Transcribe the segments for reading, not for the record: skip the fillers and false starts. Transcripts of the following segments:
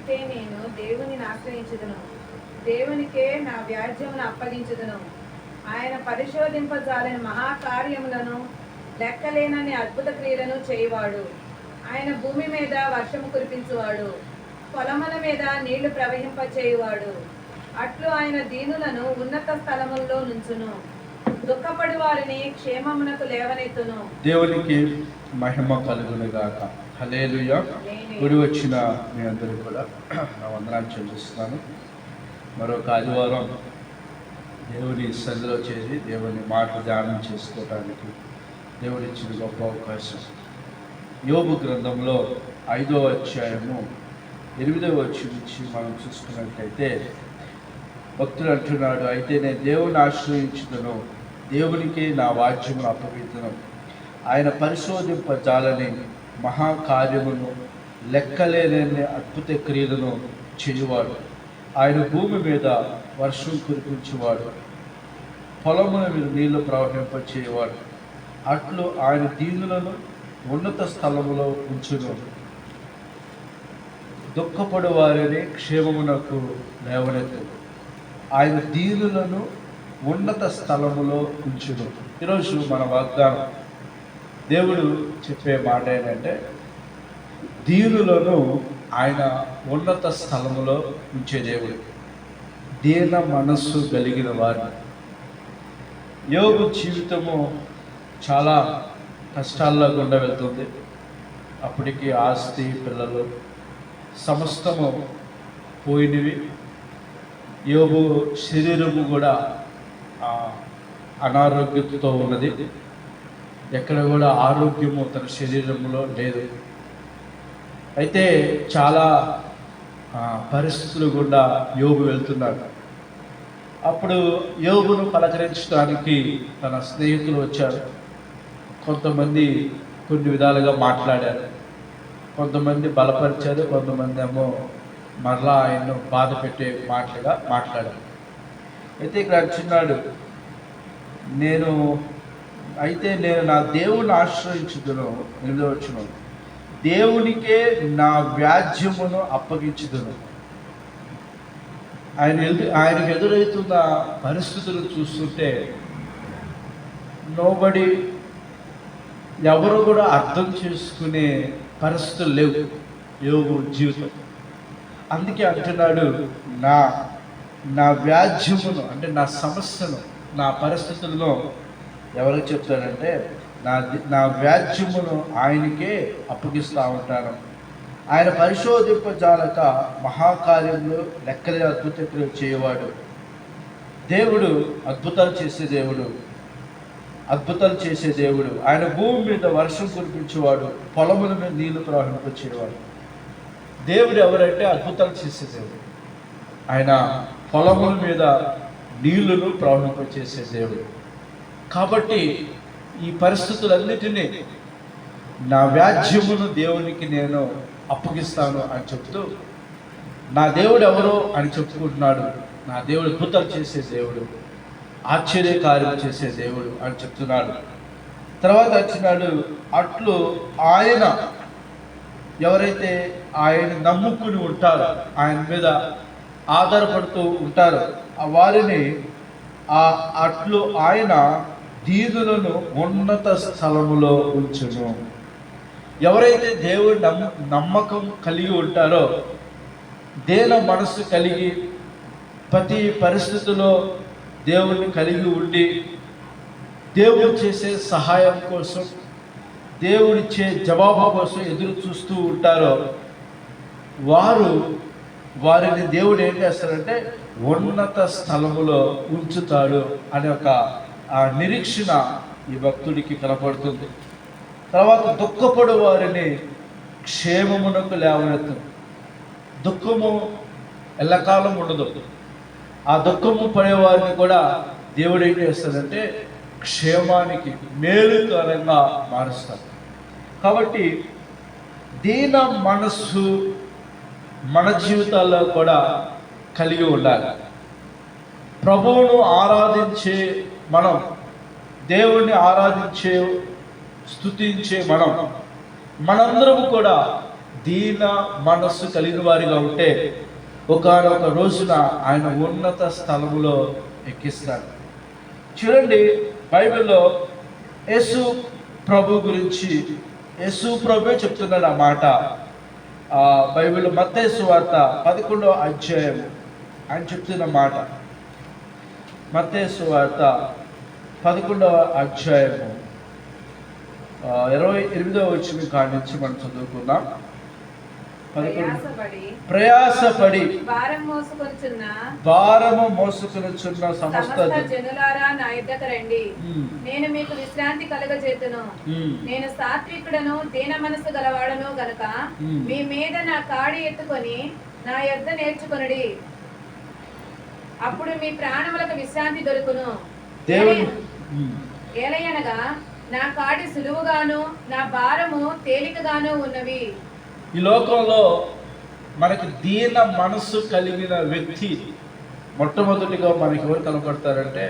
అయితే నేను దేవునిని ఆశ్రయించుదును, దేవునికే నా వ్యాజ్యమును అప్పగించుదును. ఆయన పరిశోధింపజాలని మహాకార్యములను, లెక్కలేనని అద్భుత క్రియలను చేయువాడు. ఆయన భూమి మీద వర్షము కురిపించువాడు, పొలముల మీద నీళ్లు ప్రవహింపచేయువాడు. అట్లు ఆయన దీనులను ఉన్నత స్థలముల్లో నుంచును, దుఃఖపడి వారిని క్షేమమునకు లేవనెత్తును. దేవునికి మహిమ కలుగును గాక. హల్లెలూయా. గుడి వచ్చిన మీ అందరికీ కూడా నా వందనాలు చెల్లిస్తున్నాను. మరొక ఆదివారం దేవుని సన్నిధిలో చేరి దేవుని మాట ధ్యానం చేసుకోవడానికి దేవుడు ఇచ్చిన గొప్ప అవకాశం. యోబు గ్రంథంలో 5వ అధ్యాయము 8వ వచనం నుంచి మనం చూసుకున్నట్లయితే భక్తుడు అంటున్నాడు, అయితే నేను దేవుని ఆశ్రయించుదును, దేవునికి నా వాక్యమును అప్పగించును. ఆయన పరిశోధింపజాలని మహాకార్యమును, లెక్కలేని అద్భుత క్రియలను చేయువాడు. ఆయన భూమి మీద వర్షం కురిపించేవాడు, పొలముల మీద నీళ్లు ప్రవహింపచేయవాడు. అట్లు ఆయన దీనులను ఉన్నత స్థలములో ఉంచును, దుఃఖపడు వారిని క్షేమమునకు లేవనెత్తును. ఆయన దీనులను ఉన్నత స్థలములో ఉంచును. ఈరోజు మన వాగ్దానం, దేవుడు చెప్పే మాట ఏంటంటే, దీనులను ఆయన ఉన్నత స్థలములో ఉంచే దేవుడు, దీన మనస్సు కలిగిన వారు. యోబు జీవితము చాలా కష్టాల్లో గుండా వెళ్తుంది. అప్పటికి ఆస్తి, పిల్లలు సమస్తము పోయినవి. యోబు శరీరము కూడా అనారోగ్యంతో ఉన్నది. ఎక్కడ కూడా ఆరోగ్యము తన శరీరంలో లేదు. అయితే చాలా పరిస్థితులు గుండా యోబు వెళ్తున్నాడు. అప్పుడు యోబును పలకరించడానికి తన స్నేహితులు వచ్చారు. కొంతమంది కొన్ని విధాలుగా మాట్లాడారు, కొంతమంది బలపరిచారు, కొంతమంది ఏమో మరలా ఆయన్ను బాధ పెట్టే మాటలుగా మాట్లాడారు. అయితే ఇక్కడ అంటున్నాడు, నేను నా దేవుని ఆశ్రయించుదును. 8వ వచనం, దేవునికే నా వ్యాజ్యమును అప్పగించుదును. ఆయనకు ఎదురవుతున్న పరిస్థితులు చూస్తుంటే ఎవరు కూడా అర్థం చేసుకునే పరిస్థితులు లేవు యోబు జీవితం. అందుకే అంటున్నాడు, నా వ్యాజ్యమును అంటే నా సమస్యను, నా పరిస్థితులను ఎవరికి చెప్తాడంటే, నా వ్యాజ్యమును ఆయనకే అప్పగిస్తూ ఉంటాను. ఆయన పరిశోధింపజాలక మహాకార్యములు, లెక్కలే అద్భుత క్రియలు చేయవాడు. దేవుడు అద్భుతాలు చేసే దేవుడు. ఆయన భూమి మీద వర్షం కురిపించేవాడు, పొలముల మీద నీళ్లు ప్రవహింపచేవాడు. దేవుడు ఎవరంటే అద్భుతాలు చేసే దేవుడు. ఆయన పొలముల మీద నీళ్లను ప్రవహింపచేసే దేవుడు. కాబట్టి ఈ పరిస్థితులన్నిటినీ నా వ్యాజ్యమును దేవునికి నేను అప్పగిస్తాను అని చెప్తూ, నా దేవుడు ఎవరో అని చెప్పుకుంటున్నాడు. నా దేవుడు అద్భుతాలు చేసే దేవుడు, ఆశ్చర్యకార్యం చేసే దేవుడు అని చెప్తున్నాడు. తర్వాత వచ్చినాడు, అట్లు ఆయన ఎవరైతే ఆయన నమ్ముకుని ఉంటారో, ఆయన మీద ఆధారపడుతూ ఉంటారో వారిని అట్లు ఆయన దీనులను ఉన్నత స్థలములో ఉంచును. ఎవరైతే దేవుడి నమ్మకం కలిగి ఉంటారో, దేన మనస్సు కలిగి ప్రతి పరిస్థితిలో దేవుడిని కలిగి ఉండి దేవుడు చేసే సహాయం కోసం, దేవుడిచ్చే జవాబు కోసం ఎదురు చూస్తూ ఉంటారో వారిని దేవుడు ఏం చేస్తాడంటే ఉన్నత స్థలములో ఉంచుతాడు అనే ఒక నిరీక్షణ ఈ భక్తుడికి కనపడుతుంది. తర్వాత దుఃఖపడు వారిని క్షేమమునకు లేవనెత్తును. దుఃఖము ఎల్లకాలం ఉండదు. ఆ దుఃఖము పడేవారిని కూడా దేవుడు ఏం చేస్తాడంటే క్షేమానికి, మేలుకరంగా మారుస్తాడు. కాబట్టి దీన మనస్సు మన జీవితాల్లో కూడా కలిగి ఉండాలి. ప్రభువును ఆరాధించే మనం, దేవుణ్ణి ఆరాధించే స్తుతించే మనందరం కూడా దీన మనస్సు కలిగిన వారిగా ఉంటే ఒకానొక రోజున ఆయన ఉన్నత స్థలములో ఎక్కిస్తాడు. చూడండి, బైబిల్లో యేసు ప్రభు గురించి యేసు ప్రభువే చెప్తున్నాడు ఆ మాట. బైబిల్లో మత్తయి సువార్త 11వ అధ్యాయం ఆయన చెప్తున్న మాట. మత్తయి సువార్త 11వ అధ్యాయము 28వ వచనం కాడి నుంచి మనం చదువుకుందాం. ప్రయాసపడి భారము మోసుకొనుచున్న సమస్త జనులారా నా యొద్దకు రండి, నేను మీకు విశ్రాంతి కలుగజేతును. నేను సాత్వికుడను దీన మనసు గలవాడను గనుక మీ మీద నా కాడి ఎత్తుకొని నా యొద్ద నేర్చుకొనుడి, అప్పుడు మీ ప్రాణములకు విశ్రాంతి దొరుకును. ఏలయనగా నా కాడి సులువుగాను నా భారము తేలికగాను ఉన్నవి. ఈ లోకంలో మనకి దీన మనస్సు కలిగిన వ్యక్తి మొట్టమొదటిగా మనకి ఎవరు కనపడతారంటే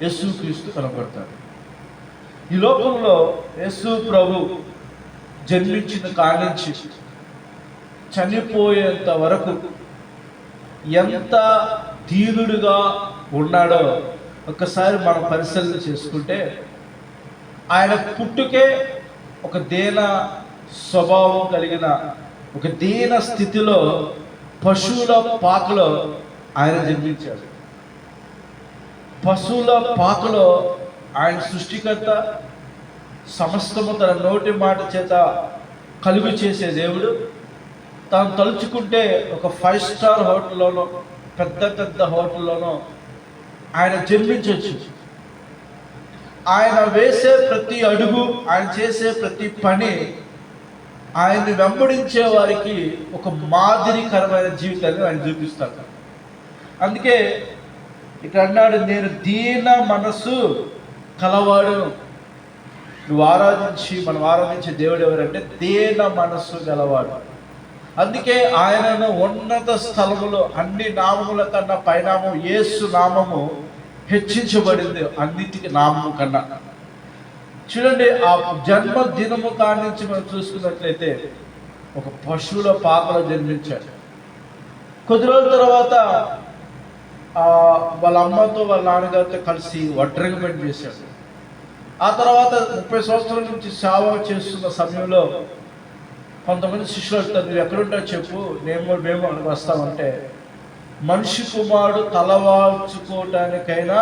యేసుక్రీస్తు కనపడతారు. ఈ లోకంలో యేసు ప్రభు జన్మించిన కానించి చనిపోయేంత వరకు ఎంత దీనుడుగా ఉన్నాడో ఒక్కసారి మనం పరిశీలన చేసుకుంటే, ఆయన పుట్టుకే ఒక దీన స్వభావం కలిగిన ఒక దీన స్థితిలో పశువుల పాకలో ఆయన జన్మించాడు. పశువుల పాకలో ఆయన సృష్టికర్త, సమస్తము తన నోటి మాట చేత కలుగు చేసే దేవుడు. తాను తలుచుకుంటే ఒక 5 స్టార్ హోటల్లోనో పెద్ద పెద్ద హోటల్లోనో ఆయన జన్మించవచ్చు. ఆయన వేసే ప్రతి అడుగు, ఆయన చేసే ప్రతి పని ఆయన్ని వెంబడించే వారికి ఒక మాదిరికరమైన జీవితాన్ని ఆయన చూపిస్తాడు. అందుకే ఇక్కడ అన్నాడు, నేను దీన మనసు కలవాడు. మనం ఆరాధించే దేవుడు ఎవరంటే దీన మనస్సు గలవాడు. అందుకే ఆయనను ఉన్నత స్థలములో అన్ని నామముల కన్నా పైనామం యేసు నామము హెచ్చించబడింది అన్నిటికీ నామము కన్నా. చూడండి, ఆ జన్మ దినము కాడి నుంచి మనం చూసుకున్నట్లయితే ఒక పశువుల పాకలో జన్మించాడు. కొద్ది రోజుల తర్వాత వాళ్ళ అమ్మతో వాళ్ళ నాన్నగారితో కలిసి వడ్రంగమెంట్ చేశాడు. ఆ తర్వాత 30 సంవత్సరాల నుంచి సేవ చేస్తున్న సమయంలో కొంతమంది శిష్యులు అంటారు, మీరు ఎక్కడుంటారో చెప్పు, మేము వస్తామంటే, మనిషి కుమారుడు తలవాల్చుకోవటానికైనా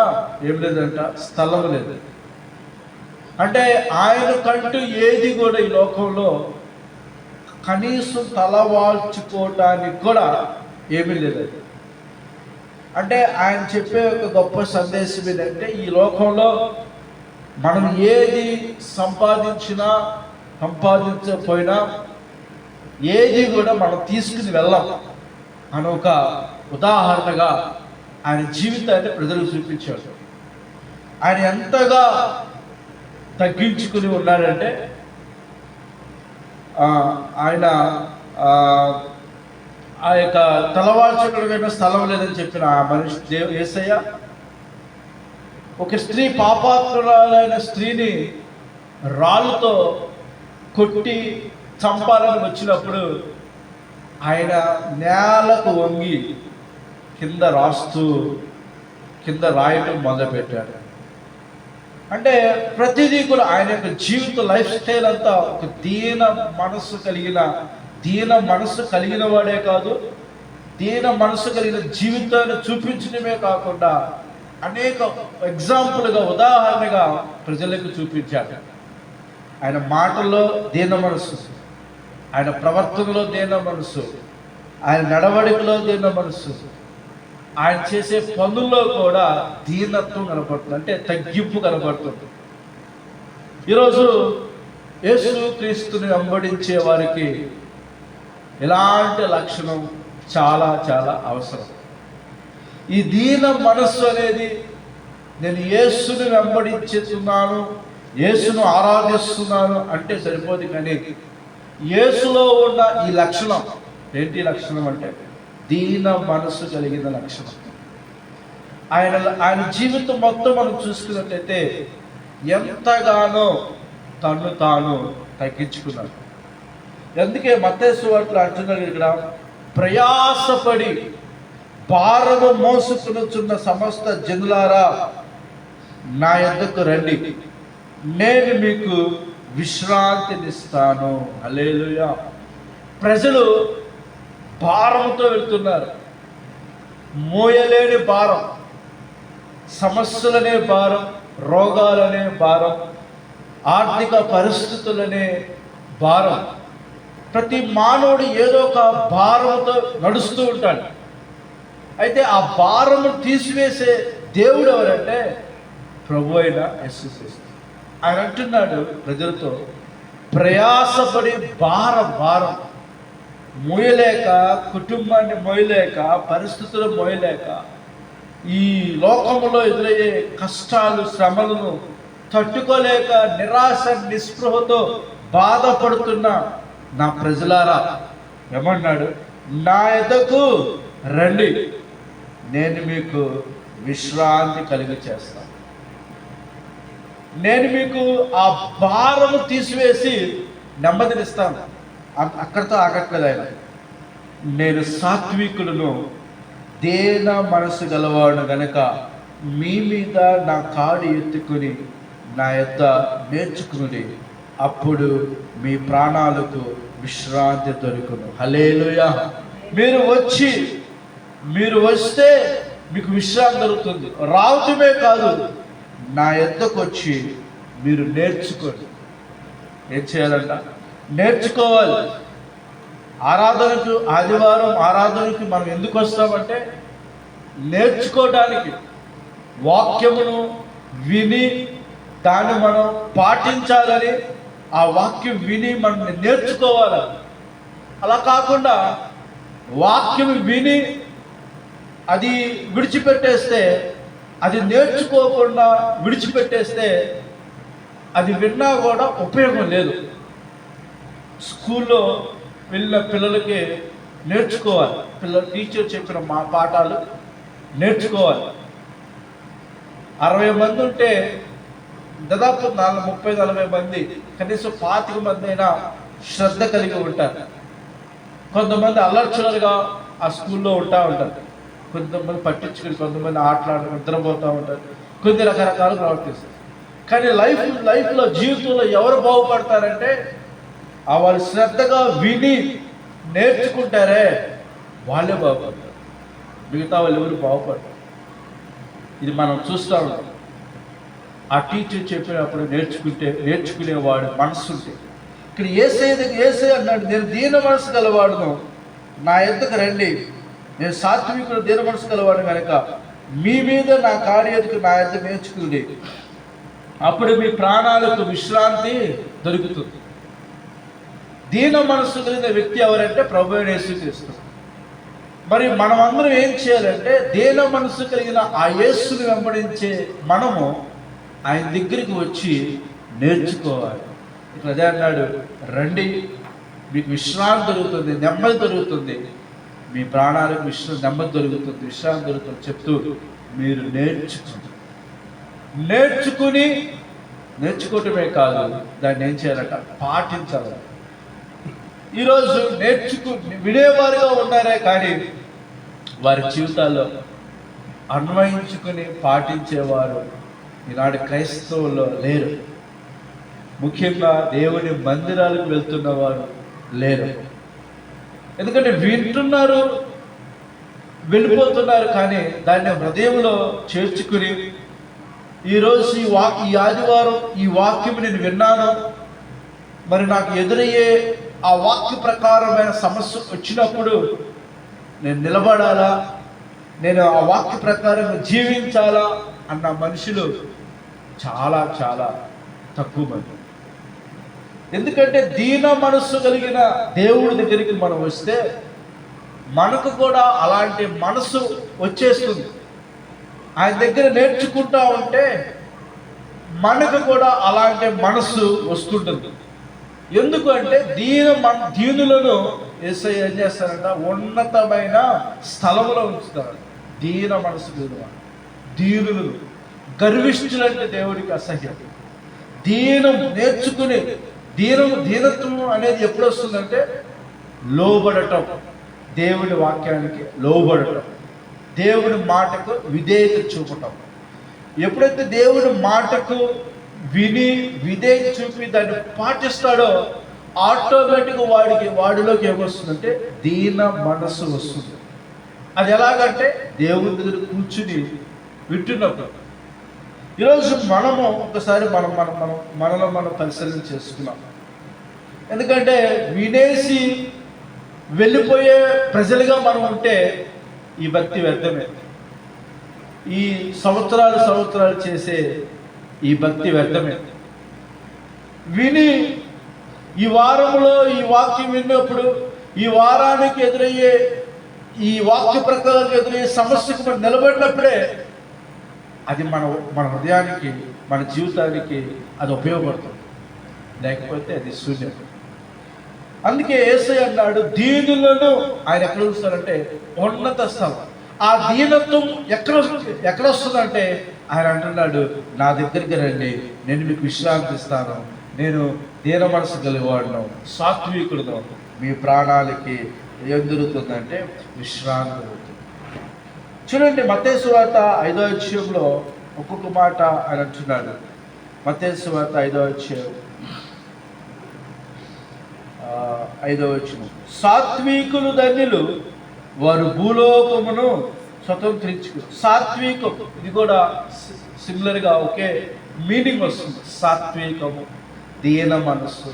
ఏం లేదంట, స్థలం లేదు. అంటే ఆయన కంటూ ఏది కూడా ఈ లోకంలో కనీసం తలవాల్చుకోవటానికి కూడా ఏమీ లేదు. అంటే ఆయన చెప్పే ఒక గొప్ప సందేశం ఏంటంటే, ఈ లోకంలో మనం ఏది సంపాదించకపోయినా ఏది కూడా మనం తీసుకుని వెళ్ళాం అని ఒక ఉదాహరణగా ఆయన జీవితాన్ని ప్రజలకు చూపించాడు. ఆయన ఎంతగా తగ్గించుకుని ఉన్నాడంటే, ఆయన ఆ యొక్క తలవాల్చుకుడికైనా స్థలం లేదని చెప్పిన ఆ మనిషి యేసయ్య ఒక స్త్రీ, పాపాత్మురాలైన స్త్రీని రాళ్ళతో కొట్టి చంపాలని వచ్చినప్పుడు ఆయన నేలకు వంగి కింద రాయటం మొదలుపెట్టాడు. అంటే ప్రతిదీ కూడా ఆయన యొక్క జీవిత లైఫ్ స్టైల్ అంతా ఒక దీన మనస్సు కలిగిన వాడే కాదు, దీన మనస్సు కలిగిన జీవితాన్ని చూపించడమే కాకుండా అనేక ఎగ్జాంపుల్గా, ఉదాహరణగా ప్రజలకు చూపించాడు. ఆయన మాటల్లో దీన మనస్సు, ఆయన ప్రవర్తనలో దీన మనస్సు, ఆయన నడవడికలో దీన మనస్సు, ఆయన చేసే పనుల్లో కూడా దీనత్వం కనపడుతుంది, అంటే తగ్గింపు కనపడుతుంది. ఈరోజు యేసు క్రీస్తుని వెంబడించే వారికి ఇలాంటి లక్షణం చాలా చాలా అవసరం. ఈ దీన మనస్సు అనేది, నేను యేసుని వెంబడించుతున్నాను, యేసును ఆరాధిస్తున్నాను అంటే సరిపోదు, కానీ యేసులో ఉన్న ఈ లక్షణం ఏంటి? లక్షణం అంటే దీన మనస్సు కలిగిన లక్షణం. ఆయన జీవితం మొత్తం మనం చూసుకున్నట్లయితే ఎంతగానో తను తాను తగ్గించుకున్నాడు. అందుకే మత్తయి సువార్తలో అంటున్నాడు ఇక్కడ, ప్రయాసపడి భారము మోసుకునుచున్న సమస్త జనులారా నా యొద్దకు రండి, నేను మీకు విశ్రాంతినిస్తాను. హల్లెలూయా. ప్రజలు భారంతో వెళ్తున్నారు. మోయలేని భారం, సమస్యలనే భారం, రోగాలనే భారం, ఆర్థిక పరిస్థితులనే భారం. ప్రతి మానవుడు ఏదో ఒక భారంతో నడుస్తూ ఉంటాడు. అయితే ఆ భారము తీసివేసే దేవుడు ఎవరంటే ప్రభు అయిన యేసుక్రీస్తు. ఆయన అంటున్నాడు ప్రజలతో, ప్రయాసపడి భారం మోయలేక, కుటుంబాన్ని మోయలేక, పరిస్థితులు మోయలేక, ఈ లోకంలో ఎదురయ్యే కష్టాలు శ్రమలను తట్టుకోలేక నిరాశ నిస్పృహతో బాధపడుతున్న నా ప్రజలారా ఏమన్నాడు, నా యొద్దకు రండి, నేను మీకు విశ్రాంతి కలిగి చేస్తాను. నేను మీకు ఆ భారము తీసివేసి నెమ్మదినిస్తాను. అక్కడితో ఆగట్లేదు ఆయన. నేను సాత్వికులను, దేన మనసు గలవాడు గనక మీ మీద నా కాడి ఎత్తుకుని నా యొద్ద నేర్చుకుని, అప్పుడు మీ ప్రాణాలకు విశ్రాంతి దొరుకును. హల్లెలూయా. మీరు వస్తే మీకు విశ్రాంతి దొరుకుతుంది. రావటమే కాదు, నా యొద్దకు వచ్చి మీరు నేర్చుకోండి. ఏం చేయాలంట? నేర్చుకోవాలి. ఆదివారం ఆరాధనకు మనం ఎందుకు వస్తామంటే నేర్చుకోవడానికి, వాక్యమును విని దాన్ని మనం పాటించాలని, ఆ వాక్యం విని మనం నేర్చుకోవాలి. అలా కాకుండా వాక్యం విని అది విడిచిపెట్టేస్తే, అది నేర్చుకోకుండా విడిచిపెట్టేస్తే అది విన్నా కూడా ఉపయోగం లేదు. స్కూల్లో వెళ్ళిన పిల్లలకి నేర్చుకోవాలి. టీచర్ చెప్పిన మా పాఠాలు నేర్చుకోవాలి. 60 మంది ఉంటే దాదాపు 30-40 మంది, కనీసం 25 మంది అయినా శ్రద్ధ కలిగి ఉంటారు. కొంతమంది అల్లర్చులర్గా ఆ స్కూల్లో ఉంటారు, కొంతమంది పట్టించుకుని, కొంతమంది ఆటలాడు నిద్రపోతూ ఉంటారు, కొన్ని రకరకాలు ప్రవర్తిస్తారు. కానీ లైఫ్లో జీవితంలో ఎవరు బాగుపడతారంటే వాళ్ళు శ్రద్ధగా విని నేర్చుకుంటారే వాళ్ళే బాగుపడతారు. మిగతా వాళ్ళు ఎవరు బాగుపడతారు. ఇది మనం చూస్తూ ఉంటాం. ఆ టీచర్ చెప్పినప్పుడు నేర్చుకునేవాడు మనసు ఉంటే. ఇక్కడ ఏసే అన్నాడు, నేను దీన మనసు గలవాడును, నా యొద్దకు రండి, నేను సాత్వికుడు, దీన మనసు గలవాడు కనుక మీ మీద నా కాడి ఎదుకు నా యొద్ద నేర్చుకుని, అప్పుడు మీ ప్రాణాలకు విశ్రాంతి దొరుకుతుంది. దీన మనసు కలిగిన వ్యక్తి ఎవరంటే ప్రభు అయిన యేసుక్రీస్తు. మరి మనమందరం ఏం చేయాలంటే దీన మనసు కలిగిన ఆ యేసుని వెంబడించే మనము ఆయన దగ్గరికి వచ్చి నేర్చుకోవాలి. ఇక్కడ అదే అన్నాడు, రండి, మీకు విశ్రాంతి దొరుకుతుంది, నెమ్మది దొరుకుతుంది, మీ ప్రాణాలకు నెమ్మది దొరుకుతుంది, విశ్రాంతి దొరుకుతుంది చెప్తూ మీరు నేర్చుకోవటమే కాదు, దాన్ని ఏం చేయాలంట? పాటించాలి. ఈరోజు వినేవారుగా ఉన్నారే కానీ వారి జీవితాల్లో అన్వయించుకుని పాటించేవారు ఈనాడు క్రైస్తవుల్లో లేరు. ముఖ్యంగా దేవుని మందిరాలకు వెళ్తున్న వారు లేరు. ఎందుకంటే వింటున్నారు, వెళ్ళిపోతున్నారు, కానీ దాన్ని హృదయంలో చేర్చుకుని ఈరోజు ఈ ఆదివారం ఈ వాక్యం నేను విన్నాను, మరి నాకు ఎదురయ్యే ఆ వాక్య ప్రకారమైన సమస్య వచ్చినప్పుడు నేను నిలబడాలా, నేను ఆ వాక్య ప్రకారం జీవించాలా అన్న మనుషులు చాలా చాలా తక్కువ మంది. ఎందుకంటే దీన మనస్సు కలిగిన దేవుడి దగ్గరికి మనం వస్తే మనకు కూడా అలాంటి మనసు వచ్చేస్తుంది. ఆయన దగ్గర నేర్చుకుంటా ఉంటే మనకు కూడా అలాంటి మనసు వస్తుంటుంది. ఎందుకు అంటే దీనులను యేసయ్య ఏం చేస్తారంట? ఉన్నతమైన స్థలములో ఉంచుతారు. దీన మనసు దీనులను, గర్విష్ఠులంటే దేవుడికి అసహ్యం. దీనం నేర్చుకుని దీనత్వం అనేది ఎప్పుడు వస్తుందంటే లోబడటం, దేవుని వాక్యానికి లోబడటం, దేవుని మాటకు విధేయత చూపటం. ఎప్పుడైతే దేవుని మాటకు విని విధేయత చూపి దాన్ని పాటిస్తాడో ఆటోమేటిక్గా వాడిలోకి ఏమొస్తుందంటే దీన మనస్సు వస్తుంది. అది ఎలాగంటే దేవుని దగ్గర కూర్చుని వింటున్నప్పుడు. ఈరోజు మనము ఒకసారి మనలో మనం పరిశీలన చేసుకున్నాం. ఎందుకంటే వినేసి వెళ్ళిపోయే ప్రజలుగా మనం ఉంటే ఈ భక్తి వ్యర్థమే. ఈ సంవత్సరాలు చేసే ఈ భక్తి వ్యర్థమే. విని ఈ వారంలో ఈ వాక్యం విన్నప్పుడు ఈ వారానికి ఎదురయ్యే ఈ వాక్య ప్రకారం ఎదురయ్యే సమస్యకు మనం నిలబడినప్పుడే అది మన హృదయానికి, మన జీవితానికి అది ఉపయోగపడుతుంది. లేకపోతే అది శూన్యం. అందుకే యేసయ్య అన్నాడు, దీనులను ఆయన ఎక్కడ చూస్తారంటే ఉన్నత స్థలం. ఆ దీనత్వం ఎక్కడ వస్తుందంటే ఆయన అంటున్నాడు, నా దగ్గరికి రండి, నేను మీకు విశ్రాంతి ఇస్తాను, నేను దీన మనసు కలిగివాడును, సాత్వికుడును, మీ ప్రాణాలకి ఏం జరుగుతుందంటే విశ్రాంతి జరుగుతుంది. చూడండి, మత్తయి సువార్త 5వ అధ్యాయంలో ఒక్కొక్క మాట ఆయన అంటున్నాడు. మత్తయి సువార్త 5వ అధ్యాయం 5వ వచనం, సాత్వికులు ధన్యులు, వారు భూలోకమును స్వతంత్రించు. సాత్వికం, ఇది కూడా సిమిలర్గా ఒకే మీనింగ్ వస్తుంది. సాత్వికము, దీన మనస్సు,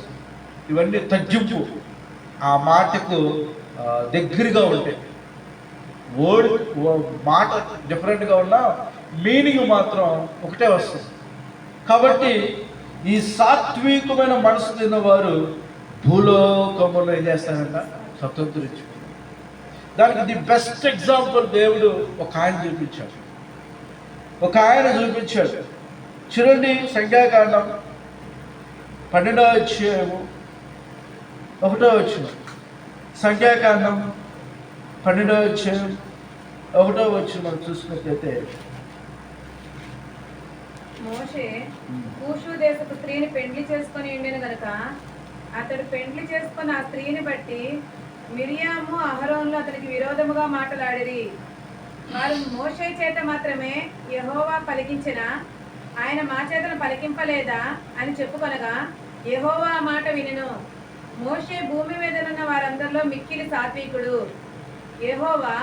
ఇవన్నీ తగ్గింపు ఆ మాటకు దగ్గరగా ఉంటాయి. మాట డిఫరెంట్గా ఉన్నా మీనింగ్ మాత్రం ఒకటే వస్తుంది. కాబట్టి ఈ సాత్వికమైన మనసు తిన్నవారు భూలోకములో ఏం చేస్తారంట, స్వతంత్రించు. దానికి ది బెస్ట్ ఎగ్జాంపుల్ దేవుడు ఒక ఆయన చూపించాడు. చూడండి, సంఖ్యాకాండం 12వ అధ్యాయము 1వ వచనం. సంఖ్యాకాండం 12వ అధ్యాయం 1వ వచనం మనం చూసినట్లయితే, మోషే కూషు దేశపు స్త్రీని పెండ్లి చేసుకొని ఉండిన గనుక అతడు పెండ్లి చేసుకున్న ఆ స్త్రీని బట్టి మిరియాము అహరోన్లు అతనికి విరోధముగా మాట్లాడిరి. వారు మోషే చేత మాత్రమే యెహోవా పలికించిన, ఆయన మా చేతను పలికింపలేదా అని చెప్పుకొనగా యెహోవా ఆ మాట వినెను. మోషే భూమి మీదనున్న వారందరిలో మిక్కిలి సాత్వికుడు. యెహోవా,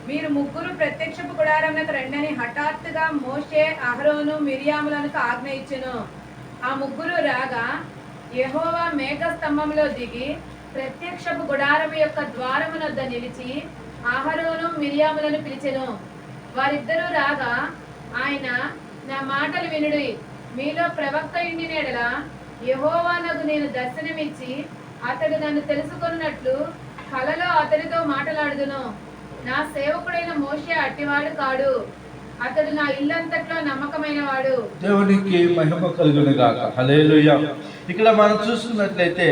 మీరు ముగ్గురు ప్రత్యక్షపు గుడారమునకు రండని హఠాత్తుగా మోషే అహరోను మిరియాములకు ఆజ్ఞ ఇచ్చెను. ఆ ముగ్గురు రాగా యెహోవా మేఘ స్తంభంలో దిగి ప్రత్యక్షపు గుడారము యొక్క ద్వారమునొద్ద నిలిచి అహరోను మిరియాములను పిలిచెను. వారిద్దరూ రాగా ఆయన, నా మాటలు వినుడి, మీలో ప్రవక్త ఉండిన యెడల యెహోవానకు నేను దర్శనమిచ్చి అతడు నన్ను తెలుసుకున్నట్లు కలలో అతడితో మాట్లాడుదును. నా సేవకుడైన మోషే అట్టివాడు కాడు, అతడు నా ఇల్లంతట్లో నమ్మకమైన వాడు. దేవునికి మహిమ కలుగును గాక. హల్లెలూయా. ఇక్కడ మనం చూసుకున్నట్లయితే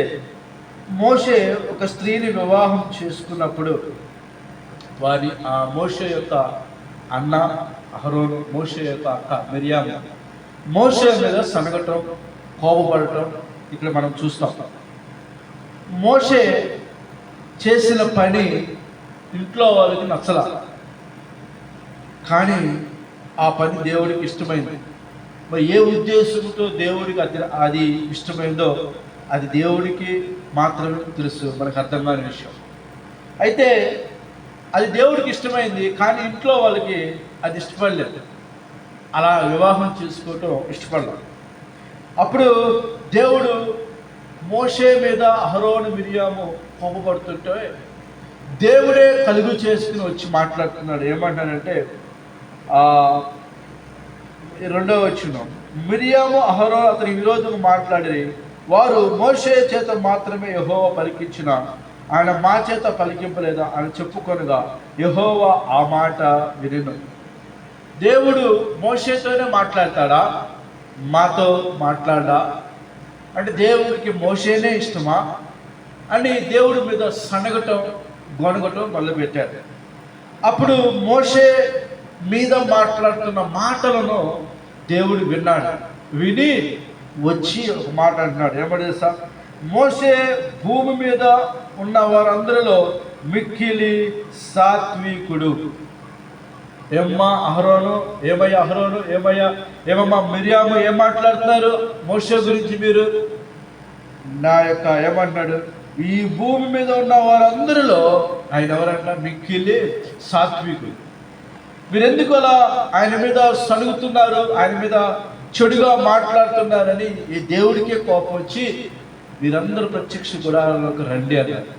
మోషే ఒక స్త్రీని వివాహం చేసుకున్నప్పుడు ఆ మోషే యొక్క అన్న అహరోను, మోషే యొక్క అక్క మిరియాము మోషే మీద సనగటం, కోపపడటం ఇక్కడ మనం చూస్తాం. మోషే చేసిన పని ఇంట్లో వాళ్ళకి నచ్చల, కానీ ఆ పని దేవుడికి ఇష్టమైంది. మరి ఏ ఉద్దేశంతో దేవుడికి అది ఇష్టమైందో అది దేవుడికి మాత్రమే తెలుసు, మనకు అర్థం కాని విషయం. అయితే అది దేవుడికి ఇష్టమైంది, కానీ ఇంట్లో వాళ్ళకి అది ఇష్టపడలేదు. అలా వివాహం చేసుకోవటం ఇష్టపడలేదు. అప్పుడు దేవుడు మోషే మీద అహరోను మిరియాము కోపపడుతుంటే దేవుడే కలుగు చేసుకుని వచ్చి మాట్లాడుతున్నాడు. ఏమంటానంటే 2వ వచనం, మిరియాము అహరోను అతని విరోధంగా మాట్లాడి, వారు మోషే చేత మాత్రమే యెహోవా పలికించిన, ఆయన మా చేత పలికింపలేదా అని చెప్పుకొనగా యెహోవా ఆ మాట వినెను. దేవుడు మోషేతోనే మాట్లాడతాడా, మాతో మాట్లాడా అంటే దేవుడికి మోషేనే ఇష్టమా అని దేవుడి మీద సనగటం, గొనగటం మొదలుపెట్టారు. అప్పుడు మోషే మీద మాట్లాడుతున్న మాటలను దేవుడు విన్నాడు. విని వచ్చి ఒక మాట అంటున్నాడు. ఏమని తెలుసా, మోషే భూమి మీద ఉన్న వారందరిలో మిక్కిలి సాత్వికుడు. ఏమ్మా అహరోను, ఏమమ్మా మిరియాము ఏం మాట్లాడుతున్నారు మోషే గురించి మీరు? నా యొక్క ఏమంటున్నాడు, ఈ భూమి మీద ఉన్న వారందరిలో ఆయన ఎవరంట? మిక్కిలి సాత్వికుడు. మీరెందుకు అలా ఆయన మీద సలుగుతున్నారు, ఆయన మీద చెడుగా మాట్లాడుతున్నారని ఈ దేవుడికే కోపం వచ్చి వీరందరూ ప్రత్యక్ష గుడారంలోకి రండి అన్నారు.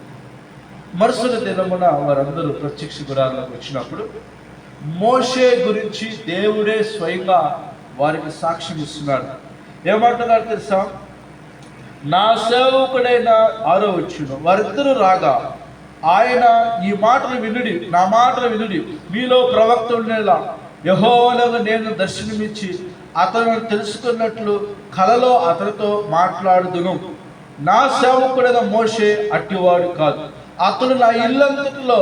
మరుసటి దినమున వారందరూ ప్రత్యక్ష గుడారంలోకి వచ్చినప్పుడు మోషే గురించి దేవుడే స్వయంగా వారికి సాక్ష్యం ఇస్తున్నాడు. ఏమంటున్నారు తెలుసా? నా సేవకుడైన 6వ వచనం, వారిద్దరూ రాగా ఆయన ఈ మాటలు వినుడి, నా మాటలు వినుడి, మీలో ప్రవక్త ఉండేలా యెహోవాను నేను దర్శనమిచ్చి అతను తెలుసుకున్నట్లు కలలో అతనితో మాట్లాడుదును. నా సేవకుడైన మోషే అట్టివాడు కాదు, అతడు నా ఇల్లంతటిలో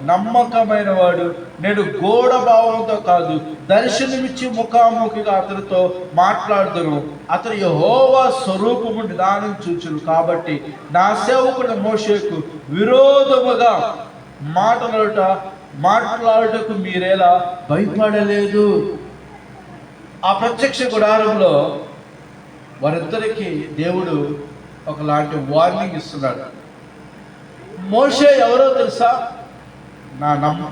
నమ్మకమైన వాడు. నేను గోడ భావంతో కాదు, దర్శనమిచ్చి ముఖాముఖిగా అతనితో మాట్లాడుదును. అతను యెహోవా స్వరూపము నిదానం చూచును. కాబట్టి నా సేవకుడు మోషేకు విరోధముగా మాట్లాడుటకు మీరేలా భయపడలేదు? ఆ ప్రత్యక్ష గుడారంలో వారిద్దరికి దేవుడు ఒకలాంటి వార్నింగ్ ఇస్తున్నాడు. మోషే ఎవరో తెలుసా?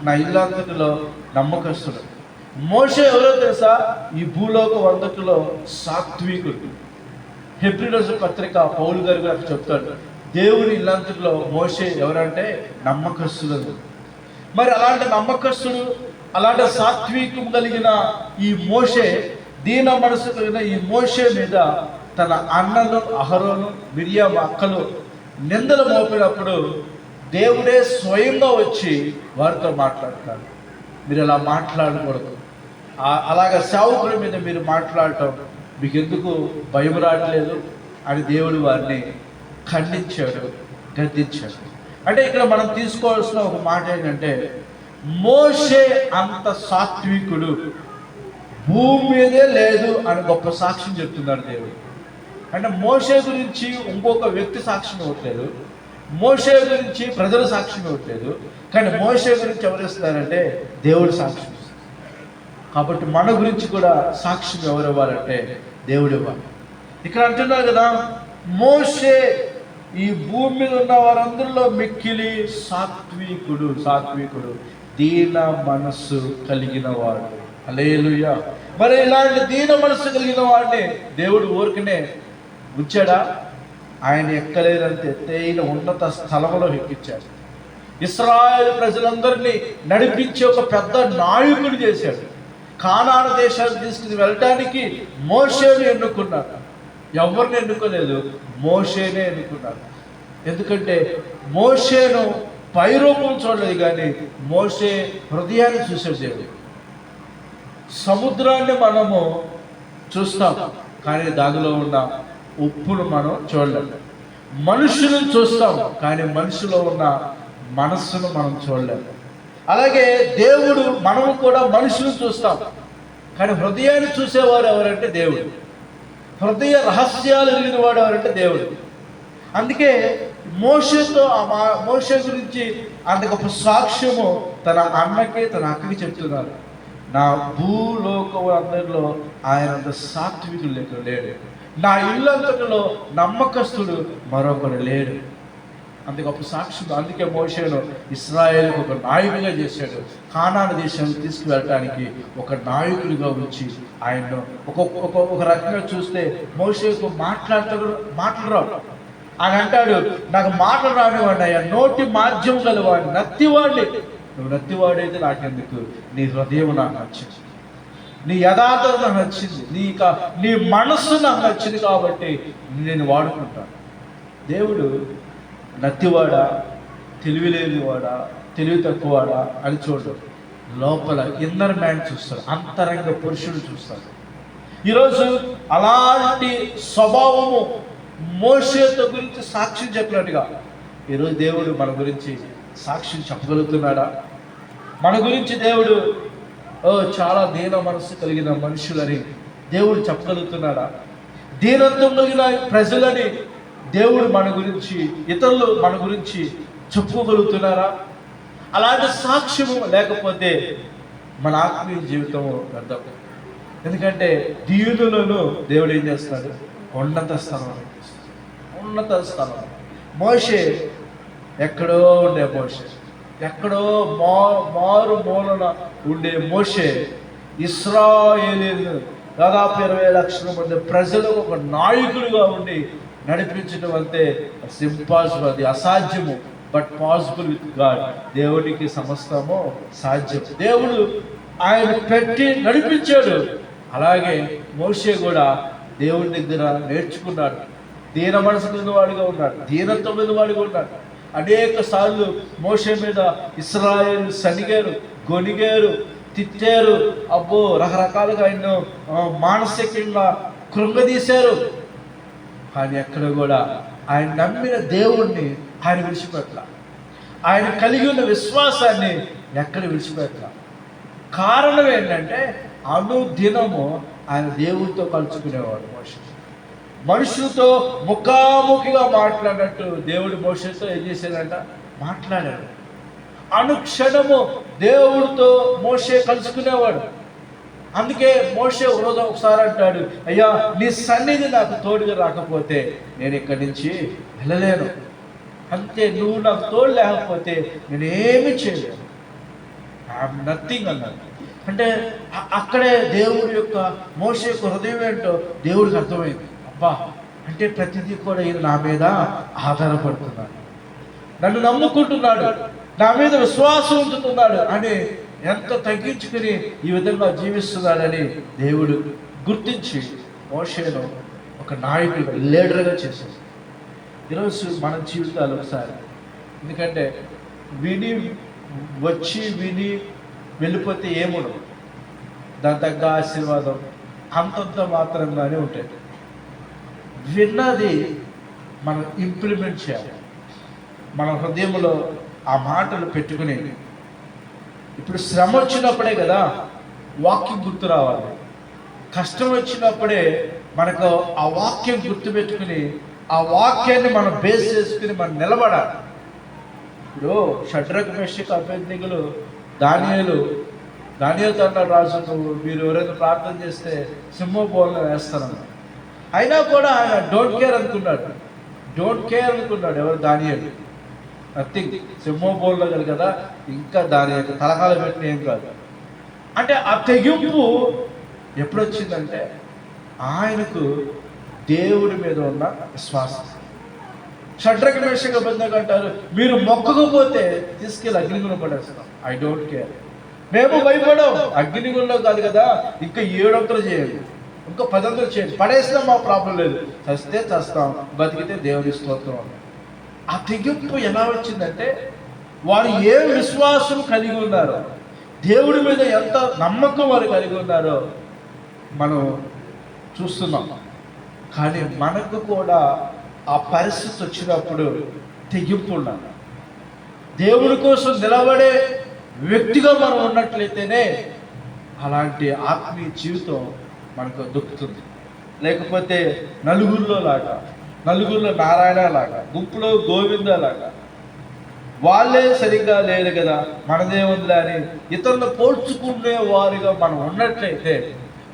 నా ఇల్లంతటిలో నమ్మకస్తుడు. మోషే ఎవరో తెలుసా? ఈ భూలోక వందకులో సాత్వికుడు. హెబ్రీయుల పత్రిక పౌలు గారు చెప్తాడు, దేవుని ఇల్లంతటిలో మోషే ఎవరంటే నమ్మకస్తుడు. మరి అలాంటి నమ్మకస్తుడు, అలాంటి సాత్వికం కలిగిన ఈ మోషే, దీన మనసు కలిగిన ఈ మోషే మీద తన అన్నలు అహరోను, మిరియాము అక్కలు నిందలు మోపినప్పుడు దేవుడే స్వయంగా వచ్చి వారితో మాట్లాడతాడు. మీరు అలా మాట్లాడకూడదు, అలాగ సేవకుల మీద మీరు మాట్లాడటం మీకు ఎందుకు భయం రావట్లేదు అని దేవుడు వారిని ఖండించాడు, గద్దించాడు. అంటే ఇక్కడ మనం తీసుకోవాల్సిన ఒక మాట ఏంటంటే, మోషే అంత సాత్వికుడు భూమి మీదే లేదు అని గొప్ప సాక్ష్యం చెప్తున్నాడు దేవుడు. అంటే మోషే గురించి ఇంకొక వ్యక్తి సాక్ష్యం ఇవ్వట్లేదు, మోషే గురించి ప్రజలు సాక్ష్యం ఇవ్వట్లేదు, కానీ మోషే గురించి ఎవరు ఇస్తున్నారంటే దేవుడు సాక్ష్యం ఇస్తారు. కాబట్టి మన గురించి కూడా సాక్ష్యం ఎవరు ఇవ్వాలంటే దేవుడు ఇవ్వాలి. ఇక్కడ అంటున్నారు కదా, మోషే ఈ భూమి మీద ఉన్న వారందరిలో మిక్కిలి సాత్వికుడు, దీన మనస్సు కలిగిన వాడు. హల్లెలూయా. మరి ఇలాంటి దీన మనస్సు కలిగిన వాడిని దేవుడు ఊరికనే ఉంచాడా? ఆయన ఎక్కలేనంత ఎత్తైన ఉన్నత స్థలంలో ఎక్కించాడు. ఇశ్రాయేలు ప్రజలందరినీ నడిపించే ఒక పెద్ద నాయకుడు చేశాడు. కానాను దేశాన్ని తీసుకుని వెళ్ళటానికి మోషేను ఎన్నుకున్నాడు. ఎవరిని ఎన్నుకోలేదు, మోషేనే ఎన్నుకున్నాడు. ఎందుకంటే మోషేను పైరూపం చూడలేదు, కానీ మోషే హృదయాన్ని చూసాడు దేవుడు. సముద్రాన్ని మనము చూస్తాం, కానీ దానిలో ఉన్న ఉప్పును మనం చూడలేము. మనుషులను చూస్తాం, కానీ మనిషిలో ఉన్న మనస్సును మనం చూడలేము. అలాగే దేవుడు, మనము కూడా మనుషులను చూస్తాం, కానీ హృదయాన్ని చూసేవారు ఎవరంటే దేవుడు. హృదయ రహస్యాలు ఎరిగిన వాడు ఎవరంటే దేవుడు. అందుకే మోషే గురించి అంత గొప్ప సాక్ష్యము తన అన్నకి, తన అక్కకి చెప్తున్నారు. నా భూలోకం అందరిలో ఆయన అంత సాత్వికుడు లేడు, నా ఇల్లంతటిలో నమ్మకస్తుడు మరొకడు లేడు. అంత గొప్ప సాక్షుడు. అందుకే మోషేను ఇశ్రాయేలుకు ఒక నాయకుడిగా చేశాడు. కానాను దేశాన్ని తీసుకువెళ్ళటానికి ఒక నాయకుడిగా వచ్చి ఆయన్ను ఒక రకంగా చూస్తే మోషేకు మాటలు రావు. ఆయన అంటాడు, నాకు మాటలు రానివాడిని అయ్యా, నోటి మాధ్యం గలవాడిని, నత్తివాడిని. నువ్వు నత్తివాడైతే నాకెందుకు? నీ హృదయం నాకు నచ్చింది, నీ యథార్థత నాకు నచ్చింది, నీ మనస్సు నాకు నచ్చింది, కాబట్టి నేను వాడుకుంటాను. దేవుడు నత్తివాడా, తెలివి లేనివాడా, తెలివి తక్కువవాడా అని చూడడు. లోపల ఇన్నర్ మ్యాన్ చూస్తాడు, అంతరంగ పురుషుడు చూస్తాడు. ఈరోజు అలాంటి స్వభావము మోషేతో గురించి సాక్ష్యం చెప్పినట్టుగా ఈరోజు దేవుడు మన గురించి సాక్ష్యం చెప్పగలుగుతున్నాడా? మన గురించి దేవుడు చాలా దీన మనస్సు కలిగిన మనుషులని దేవుడు చెప్పగలుగుతున్నాడా? దీనత్వం కలిగిన ప్రజలని దేవుడు మన గురించి, ఇతరులు మన గురించి చెప్పుకోగలుగుతున్నారా? అలాంటి సాక్ష్యము లేకపోతే మన ఆత్మీయ జీవితం వ్యర్థం. ఎందుకంటే దీనులను దేవుడు ఏం చేస్తాడు? ఉన్నత స్థానం, ఉన్నత స్థానం. మోషే ఎక్కడో ఉండే మోషే, ఎక్కడో మారు మూలన ఉండే మోషే ఇశ్రాయేలీయులు దాదాపు 20 లక్షల మంది ప్రజలకు ఒక నాయకుడిగా ఉండి నడిపించడం అంటే ఇంపాసిబుల్, అది అసాధ్యము. But possible with God. దేవుడికి సమస్తము సాధ్యం. దేవుడు ఆయన పెట్టి నడిపించాడు. అలాగే మోషే కూడా దేవుడి దగ్గర నేర్చుకున్నాడు. దీన మనసు మీద వాడిగా ఉన్నాడు, దీనత్వం మీద వాడిగా ఉన్నాడు. అనేక సార్లు మోషే మీద ఇశ్రాయేలు సనిగారు, గొనిగారు, తిట్టారు. అబ్బో, రకరకాలుగా ఆయన మానసికంగా కృంగదీశారు. కానీ ఎక్కడ కూడా ఆయన నమ్మిన దేవుణ్ణి ఆయన విడిచిపెట్టాల. ఆయన కలిగి ఉన్న విశ్వాసాన్ని ఎక్కడ విడిచిపెట్టాల. కారణం ఏంటంటే అనుదినము ఆయన దేవుడితో కలుసుకునేవాడు. మోషే మనుషులతో ముఖాముఖిగా మాట్లాడినట్టు దేవుడు మోషేతో ఏం చేశాడంట? మాట్లాడాడు. అనుక్షణము దేవుడితో మోషే కలుసుకునేవాడు. అందుకే మోషే రోజు ఒకసారి అంటాడు, అయ్యా నీ సన్నిధి నాకు తోడుగా రాకపోతే నేను ఇక్కడి నుంచి వెళ్ళలేను. అంతే, నువ్వు నాకు తోడు లేకపోతే నేనేమి చేయలేను. ఐఎమ్ నథింగ్ అన్నాడు. అంటే అక్కడే దేవుడి యొక్క మోషే యొక్క హృదయం ఏంటో దేవుడికి అర్థమైంది. అబ్బా, అంటే ప్రతిదీ కూడా ఈయన నా మీద ఆధారపడుతున్నాడు, నన్ను నమ్ముకుంటున్నాడు, నా మీద విశ్వాసం ఉంచుతున్నాడు అని ఎంత తగ్గించుకుని ఈ విధంగా జీవిస్తున్నాడని దేవుడు గుర్తించి మోషేను ఒక నాయకుడు, లీడర్గా చేశాడు. ఈరోజు మన జీవితాలు ఒకసారి, ఎందుకంటే విని వెళ్ళిపోతే ఏముండదు, దాని తగ్గ ఆశీర్వాదం అంతంత మాత్రంగానే ఉంటాయి. విన్నది మనం ఇంప్లిమెంట్ చేయాలి. మన హృదయంలో ఆ మాటలు పెట్టుకుని, ఇప్పుడు శ్రమ వచ్చినప్పుడే కదా వాక్యం గుర్తు రావాలి. కష్టం వచ్చినప్పుడే మనకు ఆ వాక్యం గుర్తు పెట్టుకుని ఆ వాక్యాన్ని మనం బేస్ చేసుకుని మనం నిలబడాలి. ఇప్పుడు షడ్రక్, మెషక్, అబేద్నెగోలు, దానియేలు అన్నాడు, రాజు మీరు ఎవరైనా ప్రార్థన చేస్తే సింహబోన్లో వేస్తానన్నా. అయినా కూడా ఆయన డోంట్ కేర్ అనుకున్నాడు. ఎవరు? దానియేలు. నథింగ్, సింహబోన్లో కదా, ఇంకా దాని యొక్క తలకాలు పెట్టిన ఏం కాదు. అంటే ఆ తెగింపు ఎప్పుడొచ్చిందంటే ఆయనకు దేవుడి మీద ఉన్న విశ్వాసం. షడ్రక్, మెషక్, అబేద్నెగో అంటారు, మీరు మొక్కకపోతే తీసుకెళ్ళి అగ్నిగుండం పడేస్తాం. I don't care. మేము భయపడం, అగ్నిగుండం కాదు కదా, ఇంకా 7 చేయండి, ఇంకో 10 చేయండి, పడేసినా మా ప్రాబ్లం లేదు, చస్తే చస్తాం, బతికితే దేవుని స్తోత్రం. ఆ తెగింపు ఎలా వచ్చిందంటే వారు ఏ విశ్వాసం కలిగి ఉన్నారో, దేవుడి మీద ఎంత నమ్మకం వారు కలిగి ఉన్నారో మనం చూస్తున్నాం. కానీ మనకు కూడా ఆ పరిస్థితి వచ్చినప్పుడు తెగింపు ఉండాలి. దేవుడి కోసం నిలబడే వ్యక్తిగా మనం ఉన్నట్లయితేనే అలాంటి ఆత్మీయ జీవితం మనకు దొరుకుతుంది. లేకపోతే నలుగురిలో నారాయణ లాగా, గుంపులో గోవింద లాగా, వాళ్ళే సరిగ్గా లేదు కదా మనదే ఉందిలే అని ఇతరులు పోల్చుకునే వారిగా మనం ఉన్నట్లయితే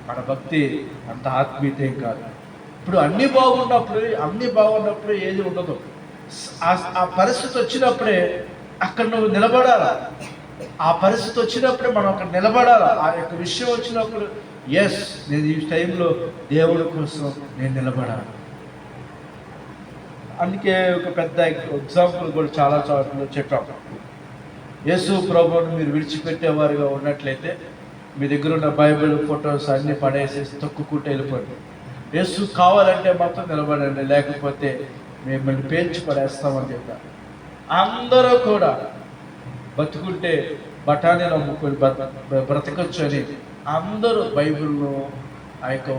మన భక్తి అంత ఆత్మీయత కాదు. ఇప్పుడు అన్నీ బాగున్నప్పుడు ఏది ఉండదు. ఆ పరిస్థితి వచ్చినప్పుడే అక్కడ నువ్వు నిలబడాలా. ఆ పరిస్థితి వచ్చినప్పుడే మనం అక్కడ నిలబడాలా. ఆ యొక్క విషయం వచ్చినప్పుడు ఎస్, నేను ఈ టైంలో దేవుడి కోసం నేను నిలబడాలి. అందుకే ఒక పెద్ద ఎగ్జాంపుల్ కూడా చాలా చోట్ల చెప్పాం. యేసు ప్రభువును మీరు విడిచిపెట్టేవారుగా ఉన్నట్లయితే మీ దగ్గర ఉన్న బైబిల్, ఫొటోస్ అన్నీ పడేసేసి తొక్కుకుంటూ వెళ్ళిపోండి. యేసు కావాలంటే మాత్రం నిలబడండి, లేకపోతే మిమ్మల్ని పేల్చి పడేస్తామని చెప్పారు. అందరూ కూడా బతుకుంటే బఠానీలు అమ్ముకొని బ్రతకొచ్చు అని అందరూ బైబిల్లో ఆ యొక్క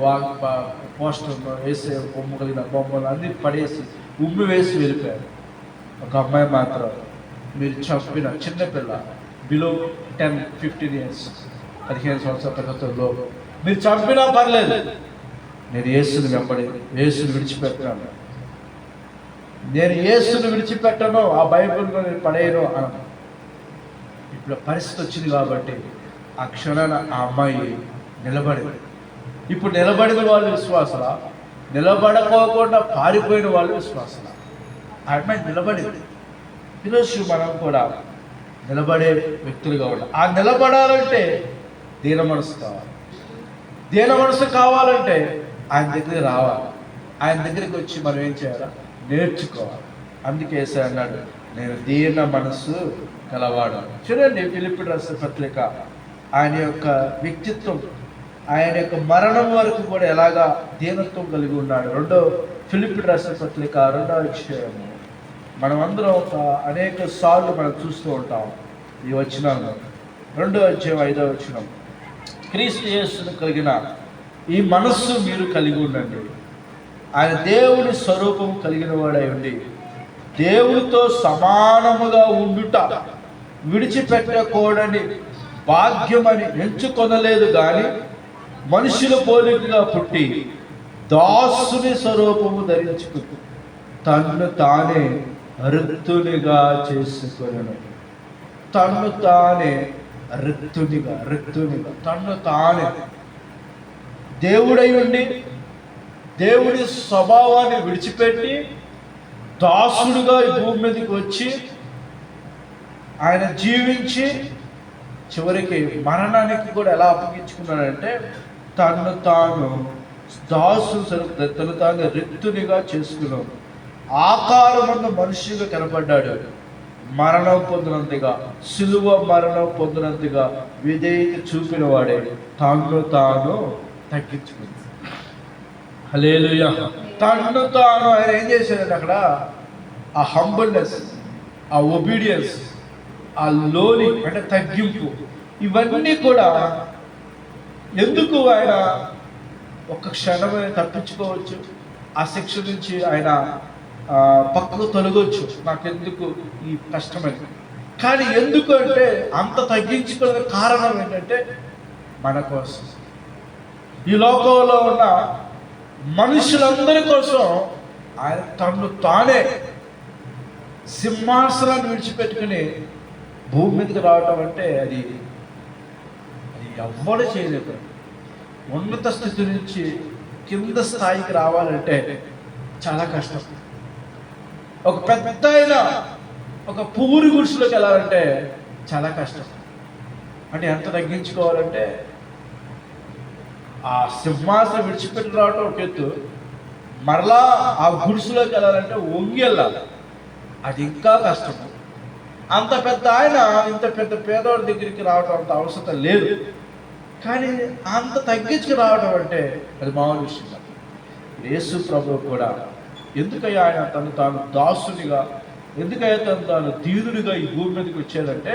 పోస్టర్లో వేసే బొమ్మ కలిగిన బొమ్మలు అన్ని పడేసి ఉమ్మి వేసి వెళ్ళిపోయారు. ఒక అమ్మాయి మాత్రం, మీరు చంపిన చిన్నపిల్ల బిలో 10-15 years, 15 సంవత్సరాల పిల్లతో మీరు చంపినా పర్లేదు, నేను యేసుని విడిచిపెట్టాను. నేను యేసును విడిచిపెట్టను, ఆ బైబిల్ నేను పడేయను అన. ఇప్పుడు పరిస్థితి వచ్చింది కాబట్టి ఆ క్షణాన ఆ అమ్మాయి నిలబడింది. ఇప్పుడు నిలబడిన వాళ్ళు విశ్వాసలా, నిలబడకోకుండా పారిపోయిన వాళ్ళు విశ్వాసలా? ఆ అమ్మాయి నిలబడింది. ఈరోజు మనం కూడా నిలబడే వ్యక్తులుగా ఉండాలి. ఆ నిలబడాలంటే దీన మనసు కావాలి. దీన మనసు కావాలంటే ఆయన దగ్గరికి రావాలి. ఆయన దగ్గరికి వచ్చి మనం ఏం చేయాలి? నేర్చుకోవాలి. అందుకే యేసు అన్నాడు, నేను దీన మనసు గలవాడు. చూడండి, ఫిలిప్పీ రాసిన పత్రిక ఆయన యొక్క వ్యక్తిత్వం, ఆయన యొక్క మరణం వరకు కూడా ఎలాగా దీనత్వం కలిగి ఉన్నాడు. ఫిలిప్పీ రాసిన పత్రిక 2వ అధ్యాయము మనం అందరం అనేక సార్లు మనం చూస్తూ ఉంటాం. ఈ వచనాలు 2వ అధ్యాయం 5వ వచనం, క్రీస్తు యేసును కలిగిన ఈ మనస్సు మీరు కలిగి ఉండండి. ఆయన దేవుని స్వరూపం కలిగిన వాడై ఉండి దేవునితో సమానముగా ఉండుట విడిచిపెట్టకూడని భాగ్యమని ఎంచుకొనలేదు కానీ మనుషుల పోలికగా పుట్టి దాసుని స్వరూపము ధరించుకుంది, తన్ను తానే రిక్తునిగా చేసుకొనెను. తన్ను తానే రిక్తునిగా తన్ను తానే దేవుడై ఉండి దేవుడి స్వభావాన్ని విడిచిపెట్టి దాసుడుగా ఈ భూమి మీదకి వచ్చి ఆయన జీవించి చివరికి మరణానికి కూడా ఎలా అప్పగించుకున్నాడంటే తను తాను తను తాను రిక్తునిగా చేసుకున్నాడు. ఆకారమున్న మనిషిగా కనపడ్డాడు. మరణం పొందినంతగా, సిలువ మరణం పొందినంతగా విధేయత చూపిన వాడే తను తాను తగ్గించుకుంది. హల్లెలూయా. తను తాను ఆయన ఏం చేశాడంటే అక్కడ ఆ హంబుల్నెస్, ఆ ఒబీడియన్స్, ఆ లోని అంటే తగ్గింపు, ఇవన్నీ కూడా ఎందుకు ఆయన ఒక క్షణమే తప్పించుకోవచ్చు, ఆ శిక్ష నుంచి ఆయన పక్కకు తొలగొచ్చు, నాకెందుకు ఈ కష్టమని. కానీ ఎందుకు అంటే అంత తగ్గించుకునే కారణం ఏంటంటే మన కోసం, ఈ లోకంలో ఉన్న మనుషులందరి కోసం ఆయన తను తానే సింహాసనాన్ని విడిచిపెట్టుకుని భూమి మీదకి రావటం అంటే అది ఎవ్వడు చేయలేదు. ఉన్నత స్థితి నుంచి కింద స్థాయికి రావాలంటే చాలా కష్టం. ఒక పెద్ద ఒక పూరి గుడిసెలోకి వెళ్ళాలంటే చాలా కష్టం. అంటే ఎంత తగ్గించుకోవాలంటే ఆ సింహాసనం విడిచిపెట్టి రావటం ఒక ఎత్తు, మరలా ఆ గుడిసెలోకి వెళ్ళాలంటే వంగి వెళ్ళాలి, అది ఇంకా కష్టం. అంత పెద్ద ఆయన ఇంత పెద్ద పేదవాడి దగ్గరికి రావటం అంత అవసరం లేదు, కానీ అంత తగ్గించుకు రావడం అంటే అది మామూలు విషయం కాదు. యేసు ప్రభువు కూడా ఎందుకయ్యా ఆయన తను తాను దాసునిగా, ఎందుకయ్యా తను తాను దీనుడిగా ఈ భూమి మీదకి వచ్చాడంటే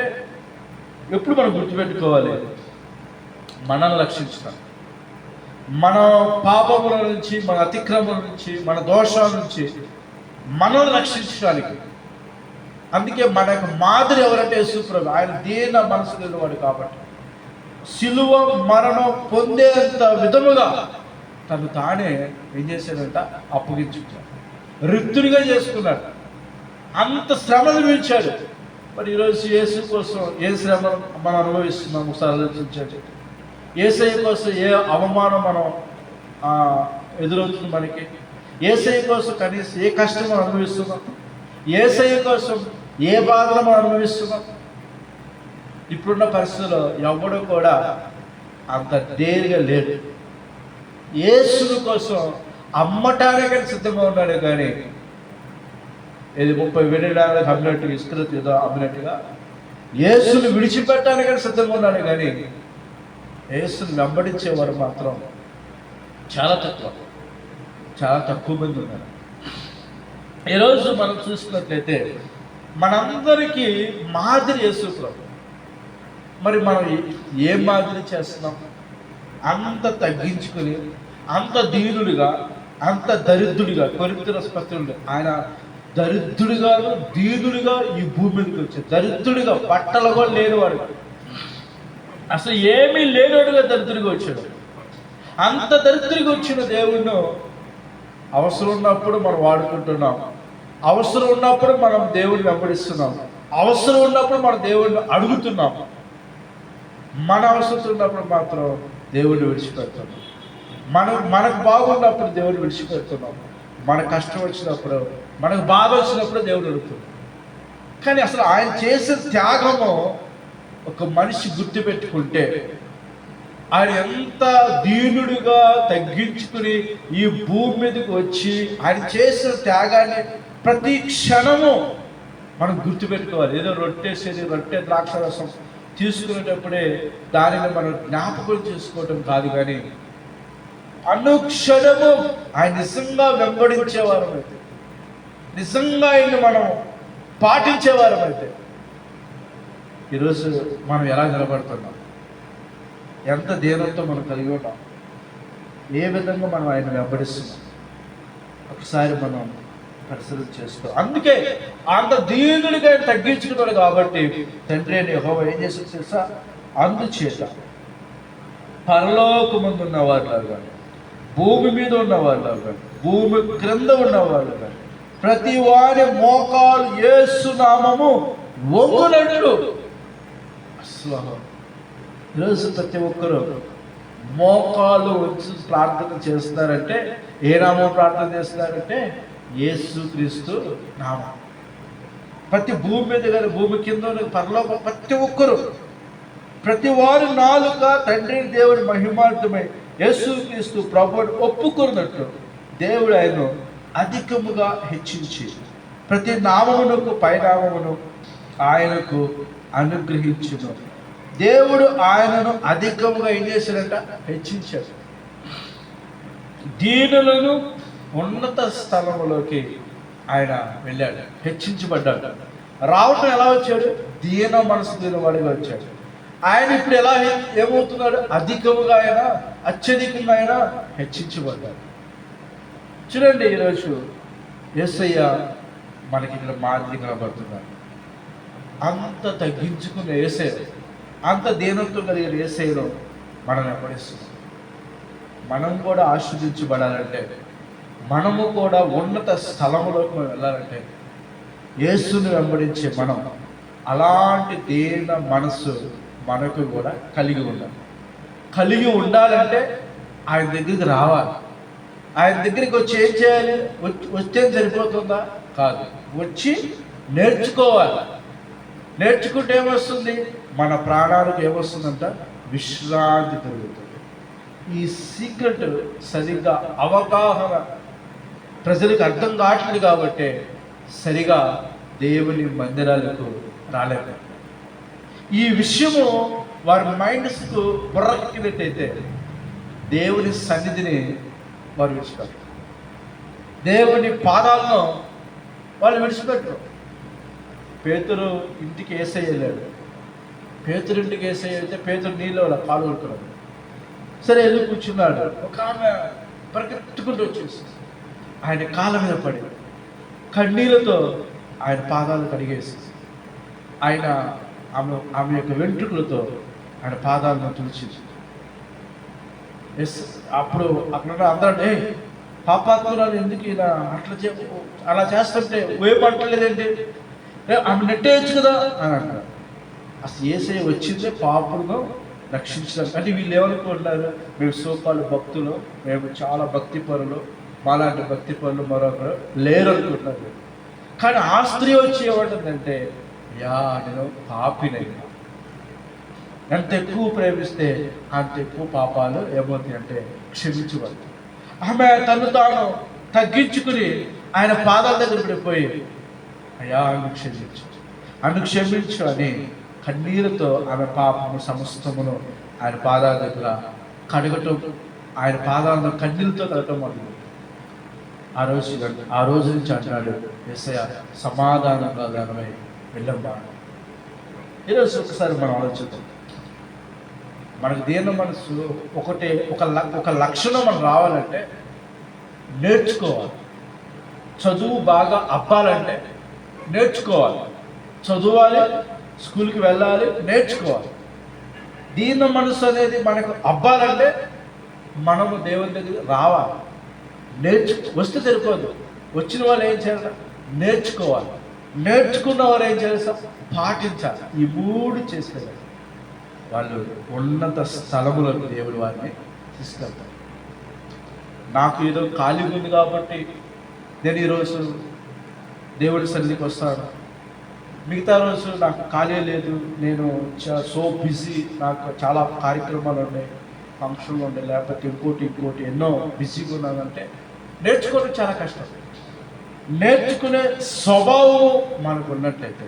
ఎప్పుడు మనం గుర్తుపెట్టుకోవాలి, మనల్ని రక్షించడం, మన పాపముల నుంచి, మన అతిక్రమం నుంచి, మన దోషాల నుంచి మనల్ని రక్షించడానికి. అందుకే మన యొక్క మాదిరి ఎవరంటే యేసు ప్రభు. ఆయన దీన మనసు లేనివాడు కాబట్టి సిలువ మరణం పొందేంత విధముగా తను తానే ఏం చేశాడంట, అప్పగించుకున్నాడు, రిక్తునిగా చేసుకున్నాడు, అంత శ్రమను పిలిచాడు. మరి ఈరోజు యేసు కోసం ఏ శ్రమ మనం అనుభవిస్తున్నాం ఒకసారి ఆలోచించండి. యేసయ్య కోసం ఏ అవమానం మనం ఎదురవుతుంది మనకి, యేసయ్య కోసం కనీసం ఏ కష్టం మనం అనుభవిస్తున్నాం, యేసయ్య కోసం ఏ బాధను మనం అనుభవిస్తున్నాం. ఇప్పుడున్న పరిస్థితుల్లో ఎవడు కూడా అంత డేర్గా లేడు. యేసుని కోసం అమ్మటానికని సిద్ధంగా ఉన్నాడు, కానీ ఇది 30 వెండి అమ్మినట్టుగా, ఇస్కరియోతు ఏదో అమ్మినట్టుగా యేసుని విడిచిపెట్టడానికని సిద్ధంగా ఉన్నాడు, కానీ యేసుని వెంబడించేవారు మాత్రం చాలా తక్కువ మంది ఉన్నారు. ఈరోజు మనం చూసినట్లయితే మనందరికీ మాదిరి యేసు ప్రభు. మరి మనం ఏం మాదిరి చేస్తున్నాం? అంత తగ్గించుకుని, అంత దీనుడిగా, అంత దరిద్రుడిగా, కొరింథీ పత్రికలో ఆయన దరిద్రుడిగా, దీనుడిగా ఈ భూమి మీదకి వచ్చాడు. దరిద్రుడిగా, బట్టలు కూడా లేనివాడు, అసలు ఏమీ లేనివాడుగా దరిద్రుడిగా వచ్చాడు. అంత దరిద్రుడిగా వచ్చిన దేవుణ్ణి అవసరం ఉన్నప్పుడు మనం వాడుకుంటున్నాం, అవసరం ఉన్నప్పుడు మనం దేవుడిని వెంబడిస్తున్నాం, అవసరం ఉన్నప్పుడు మనం దేవుడిని అడుగుతున్నాం. మన అవసరం ఉన్నప్పుడు మాత్రం దేవుడిని విడిచిపెడుతున్నాం. మనకు బాగున్నప్పుడు దేవుడిని విడిచిపెడుతున్నాం. మన కష్టం వచ్చినప్పుడు, మనకు బాధ వచ్చినప్పుడు దేవుడు అడుగుతున్నాం. కానీ అసలు ఆయన చేసిన త్యాగము ఒక మనిషి గుర్తుపెట్టుకుంటే, ఆయన ఎంత దీనుడిగా తగ్గించుకుని ఈ భూమి మీదకి వచ్చి ఆయన చేసిన త్యాగాన్ని ప్రతి క్షణము మనం గుర్తుపెట్టుకోవాలి. ఏదో రొట్టె ద్రాక్ష రసం తీసుకునేటప్పుడే దానిని మనం జ్ఞాపకం చేసుకోవటం కాదు, కానీ అనుక్షణము ఆయన నిజంగా వెంబడించేవారం అయితే, నిజంగా ఆయన్ని మనం పాటించేవారం అయితే, ఈరోజు మనం ఎలా నిలబడుతున్నాం, ఎంత దీనంతో మనం కలిగి ఉన్నాం, ఏ విధంగా మనం ఆయన వెంబడిస్తున్నాం, ఒకసారి మనం పరిశీలన చేసుకో. అందుకే అంత దీనుడిగా ఆయన తగ్గించుకున్నాడు కాబట్టి తండ్రి అని యెహోవా ఏం చేసి తెలుసా, అందుచేత పరలోకమందు ఉన్నవారు కానీ, భూమి మీద ఉన్నవారు కానీ, భూమి క్రింద ఉన్నవారు కానీ, ప్రతి వారి మోకాలు యేసు నామము వంగునట్లు. అసలు ఈరోజు ప్రతి ఒక్కరు మోకాలు వచ్చి ప్రార్థన చేస్తున్నారంటే ఏ నామం ప్రార్థన చేస్తున్నారంటే యేసు క్రీస్తు నామం. ప్రతి భూమి మీద కానీ, భూమి కింద పరలోక ప్రతి ఒక్కరు, ప్రతి వారి నాలుక తండ్రి దేవుడి మహిమార్థమై యేసు క్రీస్తు ప్రభువుని ఒప్పుకున్నట్టు దేవుడు ఆయన అధికముగా హెచ్చించి ప్రతి నామమునకు పైనామమును ఆయనకు అనుగ్రహించును. దేవుడు ఆయనను అధికముగా ఏం చేశాడంట, హెచ్చించాడు. దీనులను ఉన్నత స్థలములోకి ఆయన వెళ్ళాడు, హెచ్చించబడ్డాడు. రావటం ఎలా వచ్చాడు, దీన మనసు దీనవాడిగా వచ్చాడు. ఆయన ఇప్పుడు ఎలా ఏమవుతున్నాడు, అధికముగా ఆయన అత్యధికంగా ఆయన హెచ్చించబడ్డాడు. చూడండి, ఈరోజు యేసయ్య మనకి ఇక్కడ మాదిరి కనబడుతున్నాడు. అంత తగ్గించుకున్న యేసయ్య, అంత దీనంతో కలిగిన యేసయ్యలో మనం వెంబడిస్తున్నాం. మనం కూడా ఆశీర్వదించబడాలంటే, మనము కూడా ఉన్నత స్థలములోకి వెళ్ళాలంటే యేసుని వెంబడించే మనం అలాంటి దీన మనస్సు మనకు కూడా కలిగి ఉండాలి. కలిగి ఉండాలంటే ఆయన దగ్గరికి రావాలి. ఆయన దగ్గరికి వచ్చి ఏం చేయాలి, వస్తే సరిపోతుందా, కాదు, వచ్చి నేర్చుకోవాలి. నేర్చుకుంటే ఏమొస్తుంది, మన ప్రాణాలకు ఏమొస్తుందంట, విశ్రాంతి కలుగుతుంది. ఈ సీక్రెట్ సరిగ్గా అవగాహన ప్రజలకు అర్థం కావట్లేదు కాబట్టి సరిగా దేవుని మందిరాలకు రాలేదు. ఈ విషయము వారి మైండ్స్కు బుర్రకెక్కినట్టయితే దేవుని సన్నిధిని వారు విడిచిపెట్టరు, దేవుని పాదాలను వాళ్ళు విడిచిపెట్టరు. పేతురు ఇంటికి యేసయ్య వెళ్ళాడు. పేతురు ఇంటికి యేసయ్య వెళ్తే పేతురు నీళ్ళు కాలు కొడుతున్నాడు. సరే వెళ్ళి కూర్చున్నాడు. ఒక ఆమె పరిగెత్తుకుంటూ వచ్చేసి ఆయన కాళ్ళ మీద పడి కన్నీళ్ళతో ఆయన పాదాలు కడిగేసి ఆమె యొక్క వెంట్రుకలతో ఆయన పాదాలను తుడిచింది. అప్పుడు అక్కడ అందరూ పాపాత్మురాలు ఎందుకు ఇలా అలా చేస్తుంటే వేపట్టలేదండి, ఆమె నెట్టేయచ్చు కదా అని అంటారు. అసలు యేసయ్య వచ్చిందే పాపులను రక్షించడానికి. అంటే వీళ్ళు ఏమనుకుంటున్నారు, మేము సోపాలు భక్తులు, మేము చాలా భక్తి పరులు, మాలాంటి భక్తి పరులు మరొకరు లేరు అనుకుంటున్నారు. కానీ ఆ స్త్రీ వచ్చి ఏమంటుందంటే, నేను పాపినైనా, ఎంత ఎక్కువ ప్రేమిస్తే అంత ఎక్కువ పాపాలు ఏమవుతాయి అంటే క్షమించబడతాయి. ఆమె తను తాను తగ్గించుకుని ఆయన పాదాల దగ్గర పడిపోయి, అయ్యా నన్ను క్షమించు అని కన్నీరుతో ఆమె పాపము సమస్తమును ఆయన పాదాల దగ్గర కడగటం, ఆయన పాదాలను కన్నీరుతో కడగటం మొదలు. ఆ రోజు నుంచి అంటున్నాడు, యేసయ్య సమాధానంగా దానమై వెళ్ళమ్మా. ఈరోజు ఒకసారి మనం ఆలోచిద్దాం. మనకు దీన మనసు ఒక లక్షణం మనం రావాలంటే నేర్చుకోవాలి. చదువు బాగా అబ్బాలంటే నేర్చుకోవాలి, చదవాలి, స్కూల్కి వెళ్ళాలి, నేర్చుకోవాలి. దీన మనసు అనేది మనకు అబ్బాలంటే మనము దేవుని దగ్గర రావాలి, వస్తే సరిపోదు. వచ్చిన వాళ్ళు ఏం చేయాలి, నేర్చుకోవాలి. నేర్చుకున్న వారు ఏం చేస్తారు? పాటించాలి. ఈ 3 చేసేయాలి. వాళ్ళు ఉన్నత స్థలములకు దేవుడు వారిని తీసుకెళ్తారు. నాకు ఈరోజు ఖాళీగా ఉంది కాబట్టి నేను ఈరోజు దేవుడి సన్నిధికి వస్తాను. మిగతా రోజు నాకు ఖాళీ లేదు, నేను సో బిజీ, నాకు చాలా కార్యక్రమాలు ఉన్నాయి, ఫంక్షన్లు ఉన్నాయి, లేకపోతే ఇంకోటి ఎన్నో బిజీగా ఉన్నానంటే నేర్చుకోవడం చాలా కష్టం. నేర్చుకునే స్వభావం మనకు ఉన్నట్లయితే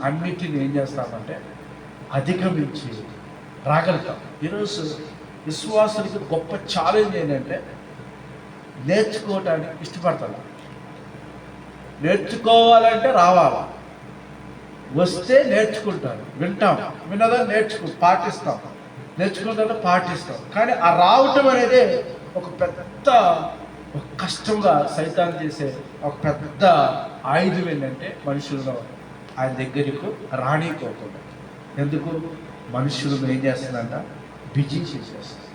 అన్నిటిని ఏం చేస్తామంటే అధిగమించి రాగలుగుతాం. ఈరోజు విశ్వాసులకి గొప్ప ఛాలెంజ్ ఏంటంటే నేర్చుకోవటానికి ఇష్టపడతాను. నేర్చుకోవాలంటే రావాలి, వస్తే నేర్చుకుంటాను, వింటాం, విన్నదా పాటిస్తాం, నేర్చుకుంటే పాటిస్తాం. కానీ ఆ రావటం అనేది ఒక పెద్ద కష్టంగా సైతాన్ చేసే ఒక పెద్ద ఆయుధం ఏంటంటే మనుషులను ఆయన దగ్గరకు రానికోకుండా. ఎందుకు? మనుషులను ఏం చేస్తుందంట? బిజీ చేసేస్తారు.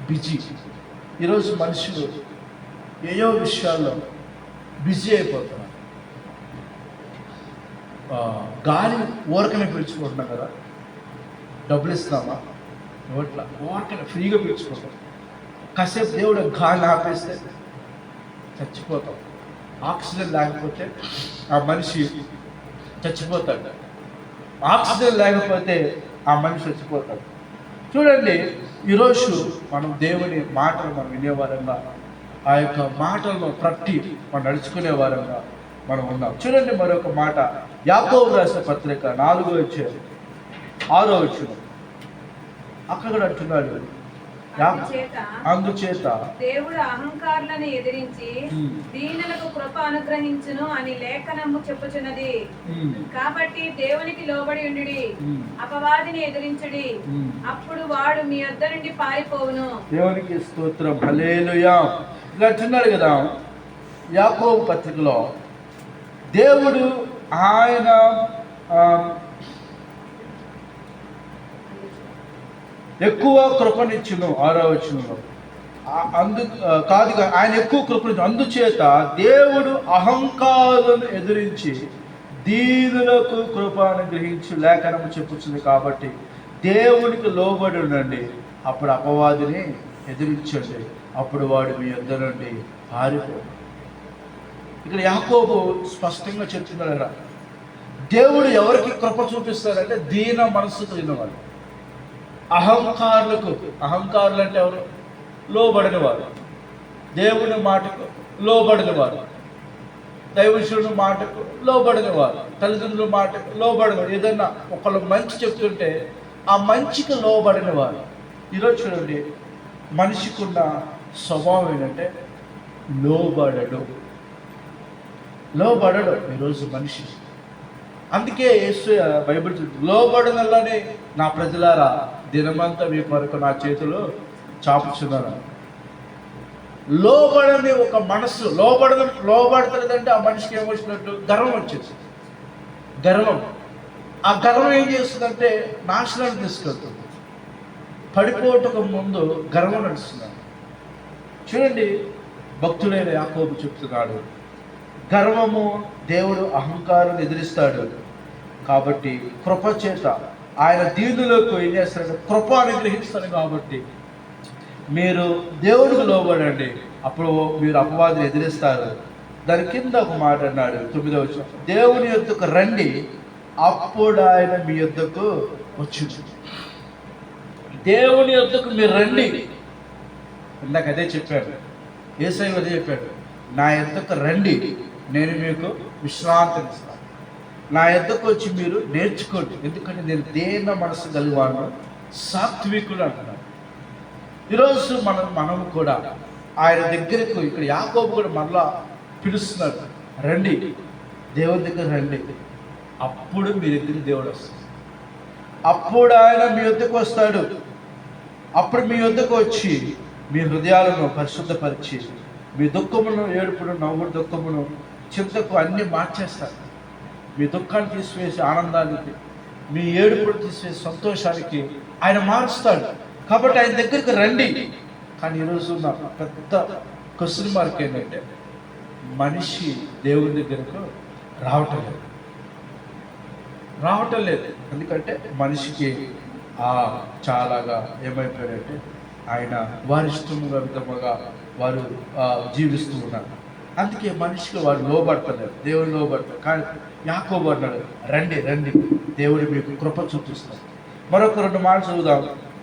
బిజీ. ఈరోజు మనుషులు ఏయో విషయాల్లో బిజీ అయిపోతున్నారు. గాలి ఊరకనే పీల్చుకుంటున్నాం కదా, డబ్బులు ఇస్తామా? ఓట్ల ఊరకనే ఫ్రీగా పీల్చుకుంటాం. కాసేపు దేవుడు గాలి ఆపేస్తే చచ్చిపోతాం. ఆక్సిజన్ లేకపోతే ఆ మనిషి చచ్చిపోతాడు. ఆక్సిజన్ లేకపోతే ఆ మనిషి చచ్చిపోతాడు. చూడండి, ఈరోజు మనం దేవుని మాటలు మనం వినేవారంగా, ఆ యొక్క మాటలను ప్రతి మనం నడుచుకునే వారంగా మనం ఉన్నాం. చూడండి మరొక మాట, యాకోబు రాసిన పత్రిక 4:6 అక్కడ కూడా అంటున్నాడు, అందుచేత దేవుడు అహంకారులను ఎదిరించి దీనులకు కృప అనుగ్రహించును అని లేఖనము చెప్పుచున్నది. కాబట్టి దేవునికి లోబడి ఉండుడి, అపవాదిని ఎదిరించుడి, అప్పుడు వాడు మీ వద్ద నుండి పారిపోవును. దేవునికి స్తోత్రం, హల్లెలూయా. ఇలా అంటున్నాడు కదా యాకోబు పత్రికలో, దేవుడు ఆయన ఎక్కువ కృపనిచ్చును. 6వ వచనంలో ఆయన ఎక్కువ కృపనిచ్చు. అందుచేత దేవుడు అహంకారులను ఎదిరించి దీనులకు కృప అనుగ్రహించి లేఖనము చెప్పుతుంది. కాబట్టి దేవునికి లోబడి ఉండండి, అప్పుడు అపవాదిని ఎదిరించండి, అప్పుడు వాడు మీ యొద్ద నుండి పారిపోడు. ఇక్కడ యాకోబు స్పష్టంగా చెప్తున్నాడు, దేవుడు ఎవరికి కృప చూపిస్తారంటే దీన మనస్సు కలిగినవాడు. అహంకారులు అంటే ఎవరు? లోబడిన వారు, దేవుని మాటకు లోబడిన వారు, దైవశుని మాటకు లోబడిన వారు, తల్లిదండ్రుల మాటకు లోబడిన వారు. ఏదన్నా ఒకళ్ళు మంచి చెప్తుంటే ఆ మంచికి లోబడిన వారు. ఈరోజు చూడండి, మనిషికి ఉన్న స్వభావం ఏంటంటే లోబడడు ఈరోజు మనిషి. అందుకే యేసు బైబిల్ లోబడినలోనే నా ప్రజలారా దినమంతా మీ కొరకు నా చేతులు చాపుచున్నారు. లోబడని ఒక మనస్సు లోబడతలేదంటే ఆ మనిషికి ఏమొచ్చినట్టు? గర్వం వచ్చేసి. ఆ గర్వం ఏం చేస్తుందంటే నాశనాన్ని తీసుకెళ్తుంది. పడిపోవటకు ముందు గర్వం నడుస్తున్నాడు. చూడండి, భక్తుడైన యాకోబు చెప్తున్నాడు, గర్వము దేవుడు అహంకారం ఎదిరిస్తాడు. కాబట్టి కృప చేత ఆయన దీనులకు ఏం చేస్తారంటే కృప అనుగ్రహిస్తాడు. కాబట్టి మీరు దేవుడికి లోబడండి, అప్పుడు మీరు అపవాదిని ఎదిరిస్తారు. దాని కింద ఒక మాట అన్నాడు 9వ వచనం, దేవుని యొద్దకు రండి, అప్పుడు ఆయన మీ యొద్దకు వచ్చు. దేవుని యొద్దకు మీరు రండి. ఇందాక అదే చెప్పాడు, యేసయ్య అదే చెప్పాడు, నా యొద్దకు రండి, నేను మీకు విశ్రాంతిని ఇస్తాను. నా యొద్దకు వచ్చి మీరు నేర్చుకోండి, ఎందుకంటే నేను దేన మనసు కలిగివాను, సాత్వికుడు అంటున్నాడు. ఈరోజు మనం కూడా ఆయన దగ్గరకు, ఇక్కడ యాకోబు కూడా మరలా పిలుస్తున్నాడు, రండి, దేవుని దగ్గర రండి, అప్పుడు మీ దగ్గర దేవుడు వస్తాడు. అప్పుడు ఆయన మీ యొద్దకు వస్తాడు. అప్పుడు మీ యొద్దకు వచ్చి మీ హృదయాలను పరిశుద్ధపరిచి మీ దుఃఖమును, ఏడుపును, నవ్వుడు, దుఃఖమును, చింతకు అన్నీ మార్చేస్తాడు. మీ దుఃఖాన్ని తీసివేసి ఆనందానికి, మీ ఏడుపును తీసివేసి సంతోషానికి ఆయన మారుస్తాడు. కాబట్టి ఆయన దగ్గరికి రండి. కానీ ఈరోజు నాకు పెద్ద క్వశ్చన్ మార్క్ ఏంటంటే, మనిషి దేవుని దగ్గరకు రావటం లేదు. ఎందుకంటే మనిషికి చాలాగా ఏమైపోయారంటే ఆయన వారి ఇష్టముగా విధముగా వారు జీవిస్తూ ఉన్నారు. అందుకే మనిషికి వారు లోబడతలేరు, దేవుడు లోబడతారు. కానీ యాకోబు అన్నాడు, రండి రండి దేవుడు మీకు కృప చూపిస్తాడు. మరొక 2 మాటలు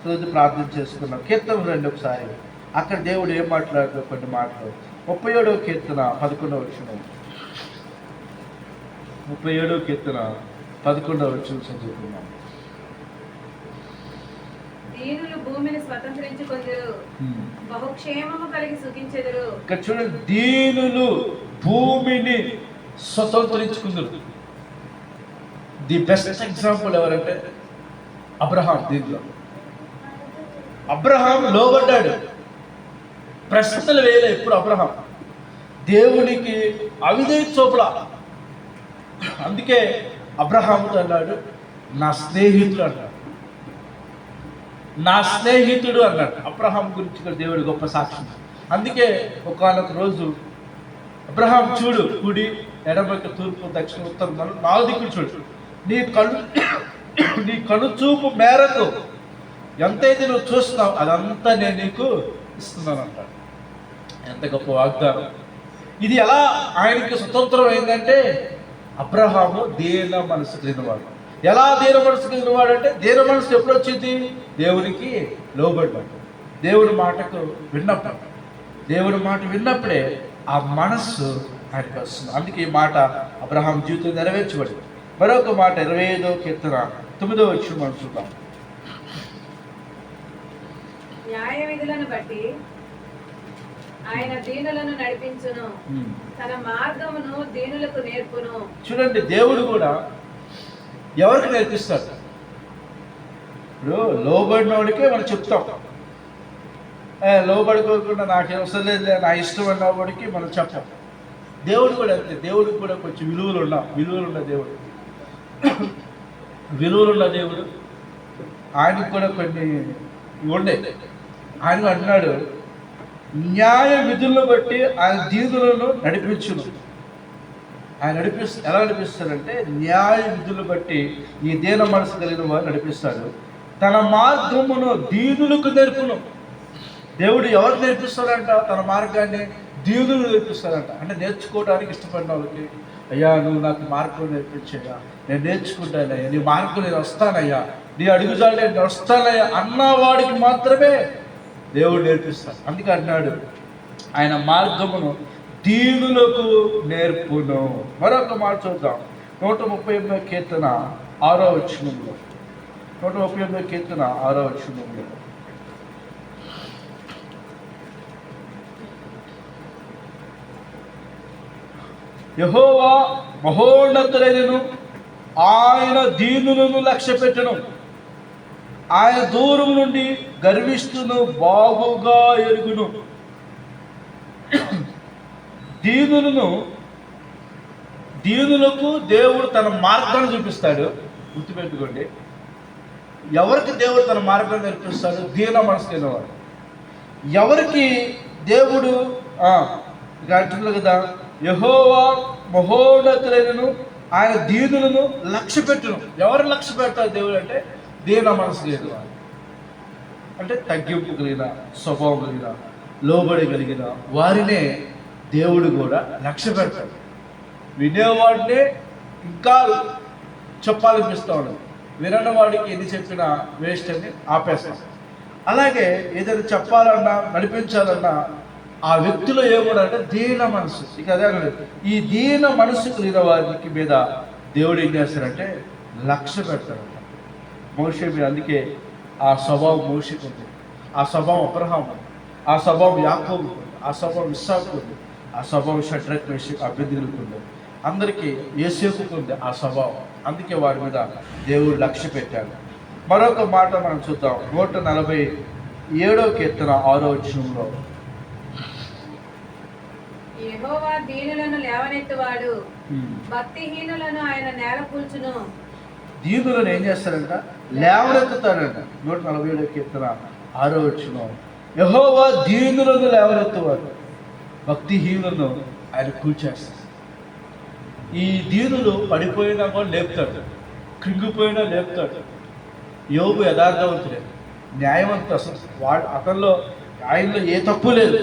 చదివి ప్రార్థన చేసుకున్నాం. కీర్తన రండి ఒకసారి. అక్కడ దేవుడు ఏం మాట్లాడుతూ కొన్ని మాటలు. 37వ కీర్తన 11వ వచనం. 37వ కీర్తన 11వ వచనం చదువుకున్నాం. దీనులు భూమిని స్వతంత్రించుకొందురు, బహుక్షేమము కలిగి సుఖించెదరు. ఇక్కడ చూడండి, దీనులు భూమిని స్వతంత్రించుకుందరు. ది బెస్ట్ ఎగ్జాంపుల్ ఎవరంటే అబ్రహాం. దీనిలో అబ్రహాం లోబడ్డాడు, ప్రశ్నలు వేయలే. ఎప్పుడు అబ్రహాం దేవునికి అవిధేయత చూపలా. అందుకే అబ్రహాముతో అన్నాడు, నా స్నేహితుడు అన్నాడు, నా స్నేహితుడు అన్నాడు. అబ్రహాం గురించి దేవుడు గొప్ప సాక్ష్యం. అందుకే ఒకానొక రోజు అబ్రహాం చూడు, కుడి ఎడమకి తూర్పు దక్షిణ ఉత్తరం 4 దిక్కులు చూడు, నీ కను చూపు మేరకు ఎంతైతే నువ్వు చూస్తున్నావు అదంతా నేను నీకు ఇస్తున్నాను అంటాడు. ఎంత గొప్ప వాగ్దానం ఇది! ఎలా ఆయనకి స్వతంత్రం అయిందంటే అబ్రహాము దీన మనసు కలిగినవాడు. ఎలా దీన మనసు కలిగినవాడు అంటే, దీన మనసు ఎప్పుడు వచ్చింది? దేవునికి లోబడ్డాడు, దేవుడి మాటకు విన్నప్పుడు. దేవుడి మాట విన్నప్పుడే ఆ మనస్సు ఆయనకు వస్తుంది. అందుకే ఈ మాట అబ్రహాం జీవితం నెరవేర్చబడింది. మరొక మాట 25వ కీర్తన 9వ వచనం మనం చూద్దాం. న్యాయ విధులను బట్టి ఆయన దీనులను నడిపించును, తన మార్గమును దీనులకు నేర్పును. చూడండి, దేవుడు కూడా ఎవరికి నేర్పిస్తాడు? ఇప్పుడు లోబడినోడికే మనం చెప్తాం, లోబడుకోకుండా నాకేం అవసరం లేదు, నా ఇష్టం అన్నవాడికి మనం చెప్పాం. దేవుడు కూడా అంతే. దేవుడికి కూడా కొంచెం విలువలున్న దేవుడు, విలువలున్న దేవుడు. ఆయనకు కూడా కొన్ని ఉండే. ఆయన అన్నాడు, న్యాయ విధులను బట్టి ఆయన దీనులను నడిపించును. ఆయన ఎలా నడిపిస్తాడంటే, న్యాయ విధులను బట్టి ఈ దీన మనసు కలిగిన వారు నడిపిస్తాడు. తన మార్గమును దీనులకు నేర్పును. దేవుడు ఎవరు నేర్పిస్తాడంట? తన మార్గాన్ని దీనులు నేర్పిస్తాడంట. అంటే నేర్చుకోవడానికి ఇష్టపడిన వాళ్ళకి, అయ్యా నువ్వు నాకు మార్గం నేర్పించయ్యా, నేను నేర్చుకుంటానయ్యా, నీ మార్గం నేను వస్తానయ్యా, నీ అడుగుజాడు నేను వస్తానయ్యా అన్నవాడికి మాత్రమే దేవుడు నేర్పిస్తాడు. అందుకే అన్నాడు, ఆయన మార్గమును దీనులకు నేర్పును. మరొక మాట చూద్దాం. 138వ కీర్తన 6వ వచనంలో. 138వ కీర్తన 6వ వచనంలో, యెహోవా మహోన్నతుడైనను, ఆయన దీనులను లక్ష్యపెట్టెను. ఆయన దూరం నుండి గర్విష్ఠును బాగుగా ఎరుగును. దీనులకు దేవుడు తన మార్గాన్ని చూపిస్తాడు. గుర్తుపెట్టుకోండి, ఎవరికి దేవుడు తన మార్గాన్ని నేర్పిస్తాడు? దీన మనసు లేనివాడు. ఎవరికి దేవుడు అంటున్నారు కదా, యెహోవా మహోన్నతుడైనను, ఆయన దీనులను లక్ష్యపెట్టును. ఎవరు లక్ష్య పెడతారు దేవుడు అంటే? దీన మనసు లేదు వారు. అంటే తగ్గింపు కలిగిన స్వభావం కలిగిన, లోబడి కలిగిన వారినే దేవుడు కూడా లక్ష్య పెడతాడు. వినేవాడినే ఇంకా చెప్పాలనిపిస్తూ ఉండదు, వినని వాడికి ఎన్ని చెప్పినా వేస్ట్ అని ఆపేస్తాం. అలాగే ఏదైనా చెప్పాలన్నా నడిపించాలన్నా ఆ వ్యక్తిలో ఏమన్నాడంటే దీన మనసు. ఇక అదే ఈ దీన మనసు కలిగిన వారికి మీద దేవుడు ఏం చేస్తాడంటే లక్ష్య పెడతాడంట. మోషే మీద అందుకే ఆ స్వభావం మోషేకు ఉంది, ఆ స్వభావం అబ్రహాం ఉంది, ఆ స్వభావం యాకోబు ఉంది, ఆ స్వభావం ఇస్సాకు ఉంది, ఆ స్వభావం షడ్రక్ మేషక్ అబేద్నెగోకు ఉంది. అందరికీ యోసేపుకు ఉంది ఆ స్వభావం. అందుకే వారి మీద దేవుడు లక్ష్య పెట్టాడు. మరొక మాట మనం చూద్దాం. 147వ కీర్తన 6వ వచనంలో, యెహోవా దీనులను లేవనెత్తువాడు, భక్తిహీనులను ఆయన నేలకూల్చును. దీనులను ఏం చేస్తాడంట? లేవనెత్తుతాడంట. 147వ కీర్తన 6వ వచనం, యెహోవా దీనులను లేవనెత్తువాడు, భక్తిహీనులను ఆయన కూల్చేస్తాడు. ఈ దీనులు పడిపోయినా కూడా లేపుతాడు, కృంగిపోయినా లేపుతాడు. యోబు యథార్థవంతుడే, న్యాయవంతుడు. అసలు అతనిలో ఆయనలో ఏ తప్పు లేదు.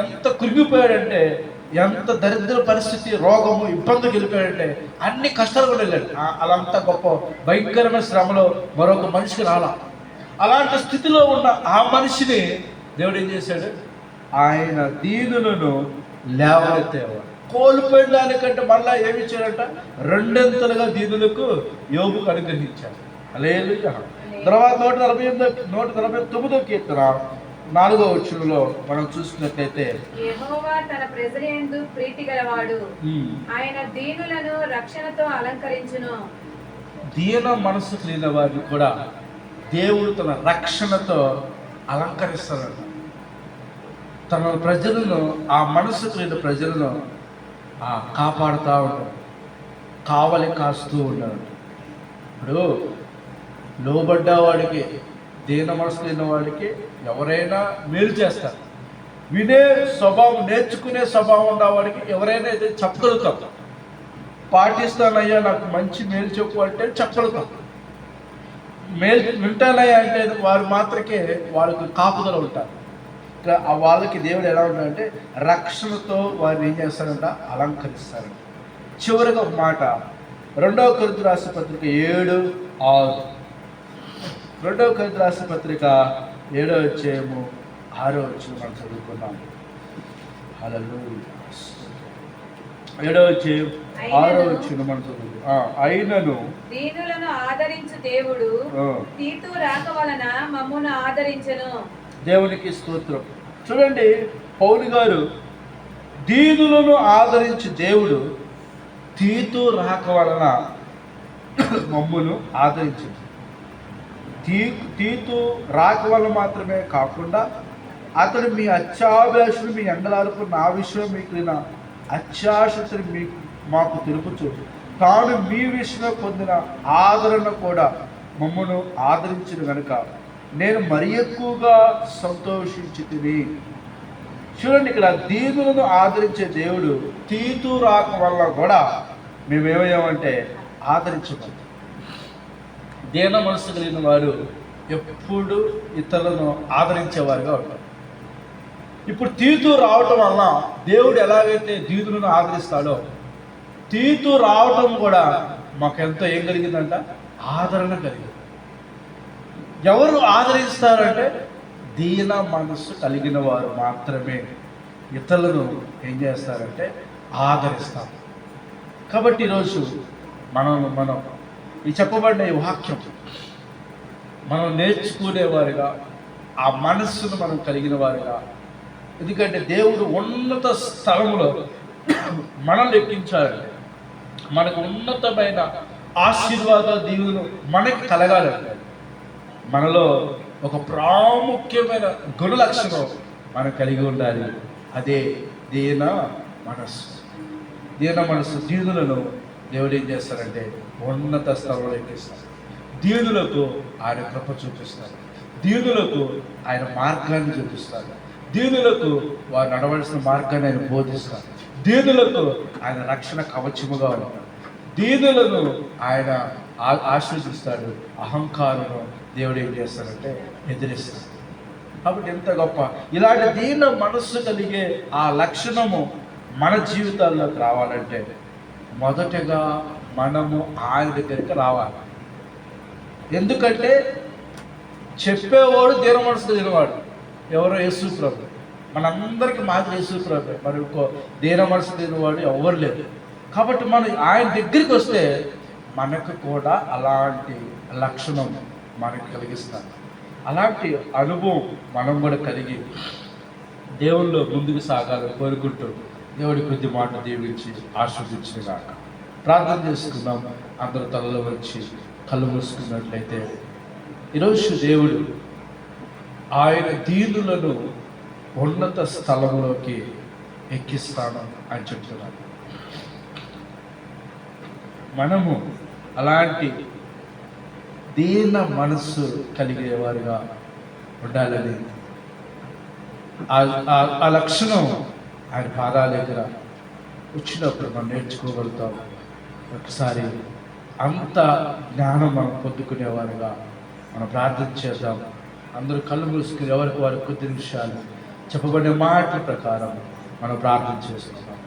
ఎంత కృంగిపోయాడంటే, ఎంత దరిద్ర పరిస్థితి, రోగము, ఇబ్బంది గెలిపాడంటే, అన్ని కష్టాలు కూడా వెళ్ళాడు. అలాంత గొప్ప భయంకరమైన శ్రమలో మరొక మనిషికి రాలా. అలాంటి స్థితిలో ఉన్న ఆ మనిషిని దేవుడు ఏం చేశాడు? ఆయన దీనులను లేవనెత్తేవాడు. కోల్పోయిన దానికంటే మళ్ళా ఏమి ఇచ్చాడంట? రెండంతలుగా దీనులకు యోబుకు అనుగ్రహించాడు. హల్లెలూయా. తర్వాత 149వ కీర్తన 4వ వచనంలో మనం చూసినట్లయితే, యెహోవా తన ప్రజలందు ప్రీతి గలవాడు, ఆయన దీనులను రక్షణతో అలంకరించును. దీన మనసు కలిగిన వారిని కూడా దేవుడు తన రక్షణతో అలంకరిస్తాడు. తన ప్రజలను, ఆ మనసు కలిగిన ప్రజలను కాపాడుతూ ఉంటాడు, కావలి కాస్తూ ఉన్నాడు. ఇప్పుడు లోబడ్డవాడికి, దీన మనసు కలిగిన వాడికి ఎవరైనా మేలు చేస్తారు. వినే స్వభావం, నేర్చుకునే స్వభావం ఉన్నవాడికి ఎవరైనా అయితే చెప్పగలుగుతాం. పాటిస్తానయ్యా, నాకు మంచి మేలు చెప్పు అంటే చెప్పగలుగుతాం. మేలు వింటానయ్యా అంటే వారు మాత్రకే వాళ్ళకి కాపుదల ఉంటారు. వాళ్ళకి దేవుడు ఎలా ఉంటాడంటే రక్షణతో వారిని ఏం చేస్తారంట? అలంకరిస్తారంట. చివరిగా ఒక మాట, 2వ కొరింథీయులకు రాసిన పత్రిక 7:6. 2వ కొరింథీయులకు రాసిన పత్రిక 7వ అధ్యాయము 6వ వచనం మనం చదువుకున్నాం. హల్లెలూయా. 7వ అధ్యాయం 6వ వచనం మనం చదువుకున్నాం. అయినను దీనులను ఆదరించు దేవుడు తీతు రాక వలన మమ్మును ఆదరించెను. దేవునికి స్తోత్రం. చూడండి, పౌలు గారు దీనులను ఆదరించి దేవుడు తీతు రాక వలన మమ్మును ఆదరించింది. తీతు రాక వలన మాత్రమే కాకుండా అతడు మీ అత్యాభిలాషను, మీ ఎండలార్పు, నా విషయం మీకు అత్యాశని మాకు తెలుపుచు తాను మీ విషయంలో పొందిన ఆదరణ కూడా మమ్మను ఆదరించిన కనుక నేను మరి ఎక్కువగా సంతోషించి తిని. చూడండి, ఇక్కడ దీనులను ఆదరించే దేవుడు తీతు రాక వల్ల కూడా మేమేమయ్యామంటే ఆదరించబడ్డాం. దీన మనసు కలిగిన వారు ఎప్పుడు ఇతరులను ఆదరించేవారుగా ఉంటారు. ఇప్పుడు తీతు రావటం వలన దేవుడు ఎలాగైతే దీనులను ఆదరిస్తాడో, తీతు రావటం కూడా మాకెంతో ఏం కలిగిందంట? ఆదరణ కలిగింది. ఎవరు ఆదరిస్తారంటే దీన మనస్సు కలిగిన వారు మాత్రమే ఇతరులను ఏం చేస్తారంటే ఆదరిస్తారు. కాబట్టి ఈరోజు మనం ఈ చెప్పబడిన ఈ వాక్యం మనం నేర్చుకునేవారుగా, ఆ మనస్సును మనం కలిగిన వారుగా, ఎందుకంటే దేవుడు ఉన్నత స్థలంలో మనల్ని ఎక్కించాలంటే, మనకు ఉన్నతమైన ఆశీర్వాద దీవులు మనకి కలగాలంటే మనలో ఒక ప్రాముఖ్యమైన గుణ లక్షణం మనం కలిగి ఉండాలి. అదే దీన మనస్సు. దీన మనస్సు దీనులను దేవుడు ఏం చేస్తారంటే ఉన్నత స్థలంలో ఎక్కిస్తారు. దీనులకు ఆయన కృప చూపిస్తారు. దీనులకు ఆయన మార్గాన్ని చూపిస్తారు. దీనులకు వారు నడవలసిన మార్గాన్ని ఆయన బోధిస్తారు. దీనులకు ఆయన రక్షణ కవచముగా ఉంటాడు. దీనులను ఆయన ఆశీర్వదిస్తాడు. అహంకారులను దేవుడు ఏం చేస్తాడంటే ఎదిరిస్తాడు. కాబట్టి ఎంత గొప్ప ఇలాంటి దీన మనస్సు కలిగే ఆ లక్షణము మన జీవితాల్లోకి రావాలంటే మొదటగా మనము ఆయన దగ్గరికి రావాలి. ఎందుకంటే చెప్పేవాడు దీన మనసు కలిగినవాడు ఎవరో యేసు ప్రభు. మనందరికీ మాత్రం యేసు ప్రభు, మరి ఇంకో దీన మనసు కలిగినవాడు ఎవరు లేదు. కాబట్టి మనం ఆయన దగ్గరికి వస్తే మనకు కూడా అలాంటి లక్షణం మనకు కలిగిస్తారు. అలాంటి అనుభవం మనం కూడా కలిగి దేవుల్లో ముందుకు సాగాలని కోరుకుంటూ దేవుడి కొద్ది మాట దీవించి ఆశీర్వదించినగాక ప్రార్థన చేసుకుందాం. అందరూ తలలో వచ్చి కళ్ళు మూసుకున్నట్లయితే, ఈరోజు దేవుడు ఆయన దీనులను ఉన్నత స్థలంలోకి ఎక్కిస్తాను అని చెప్తున్నాను. మనము అలాంటి దీన మనస్సు కలిగేవారుగా ఉండాలని, ఆ లక్షణం ఆయన పాదాల దగ్గర వచ్చినప్పుడు మనం నేర్చుకోగలుగుతాం. ఒకసారి అంత జ్ఞానం మనం పొందుకునేవారుగా మనం ప్రార్థన చేద్దాం. అందరూ కళ్ళు మూసుకుని ఎవరికి వారు కొద్ది నిమిషాలు చెప్పబడిన మాటల ప్రకారం మనం ప్రార్థన చేసుకుందాం.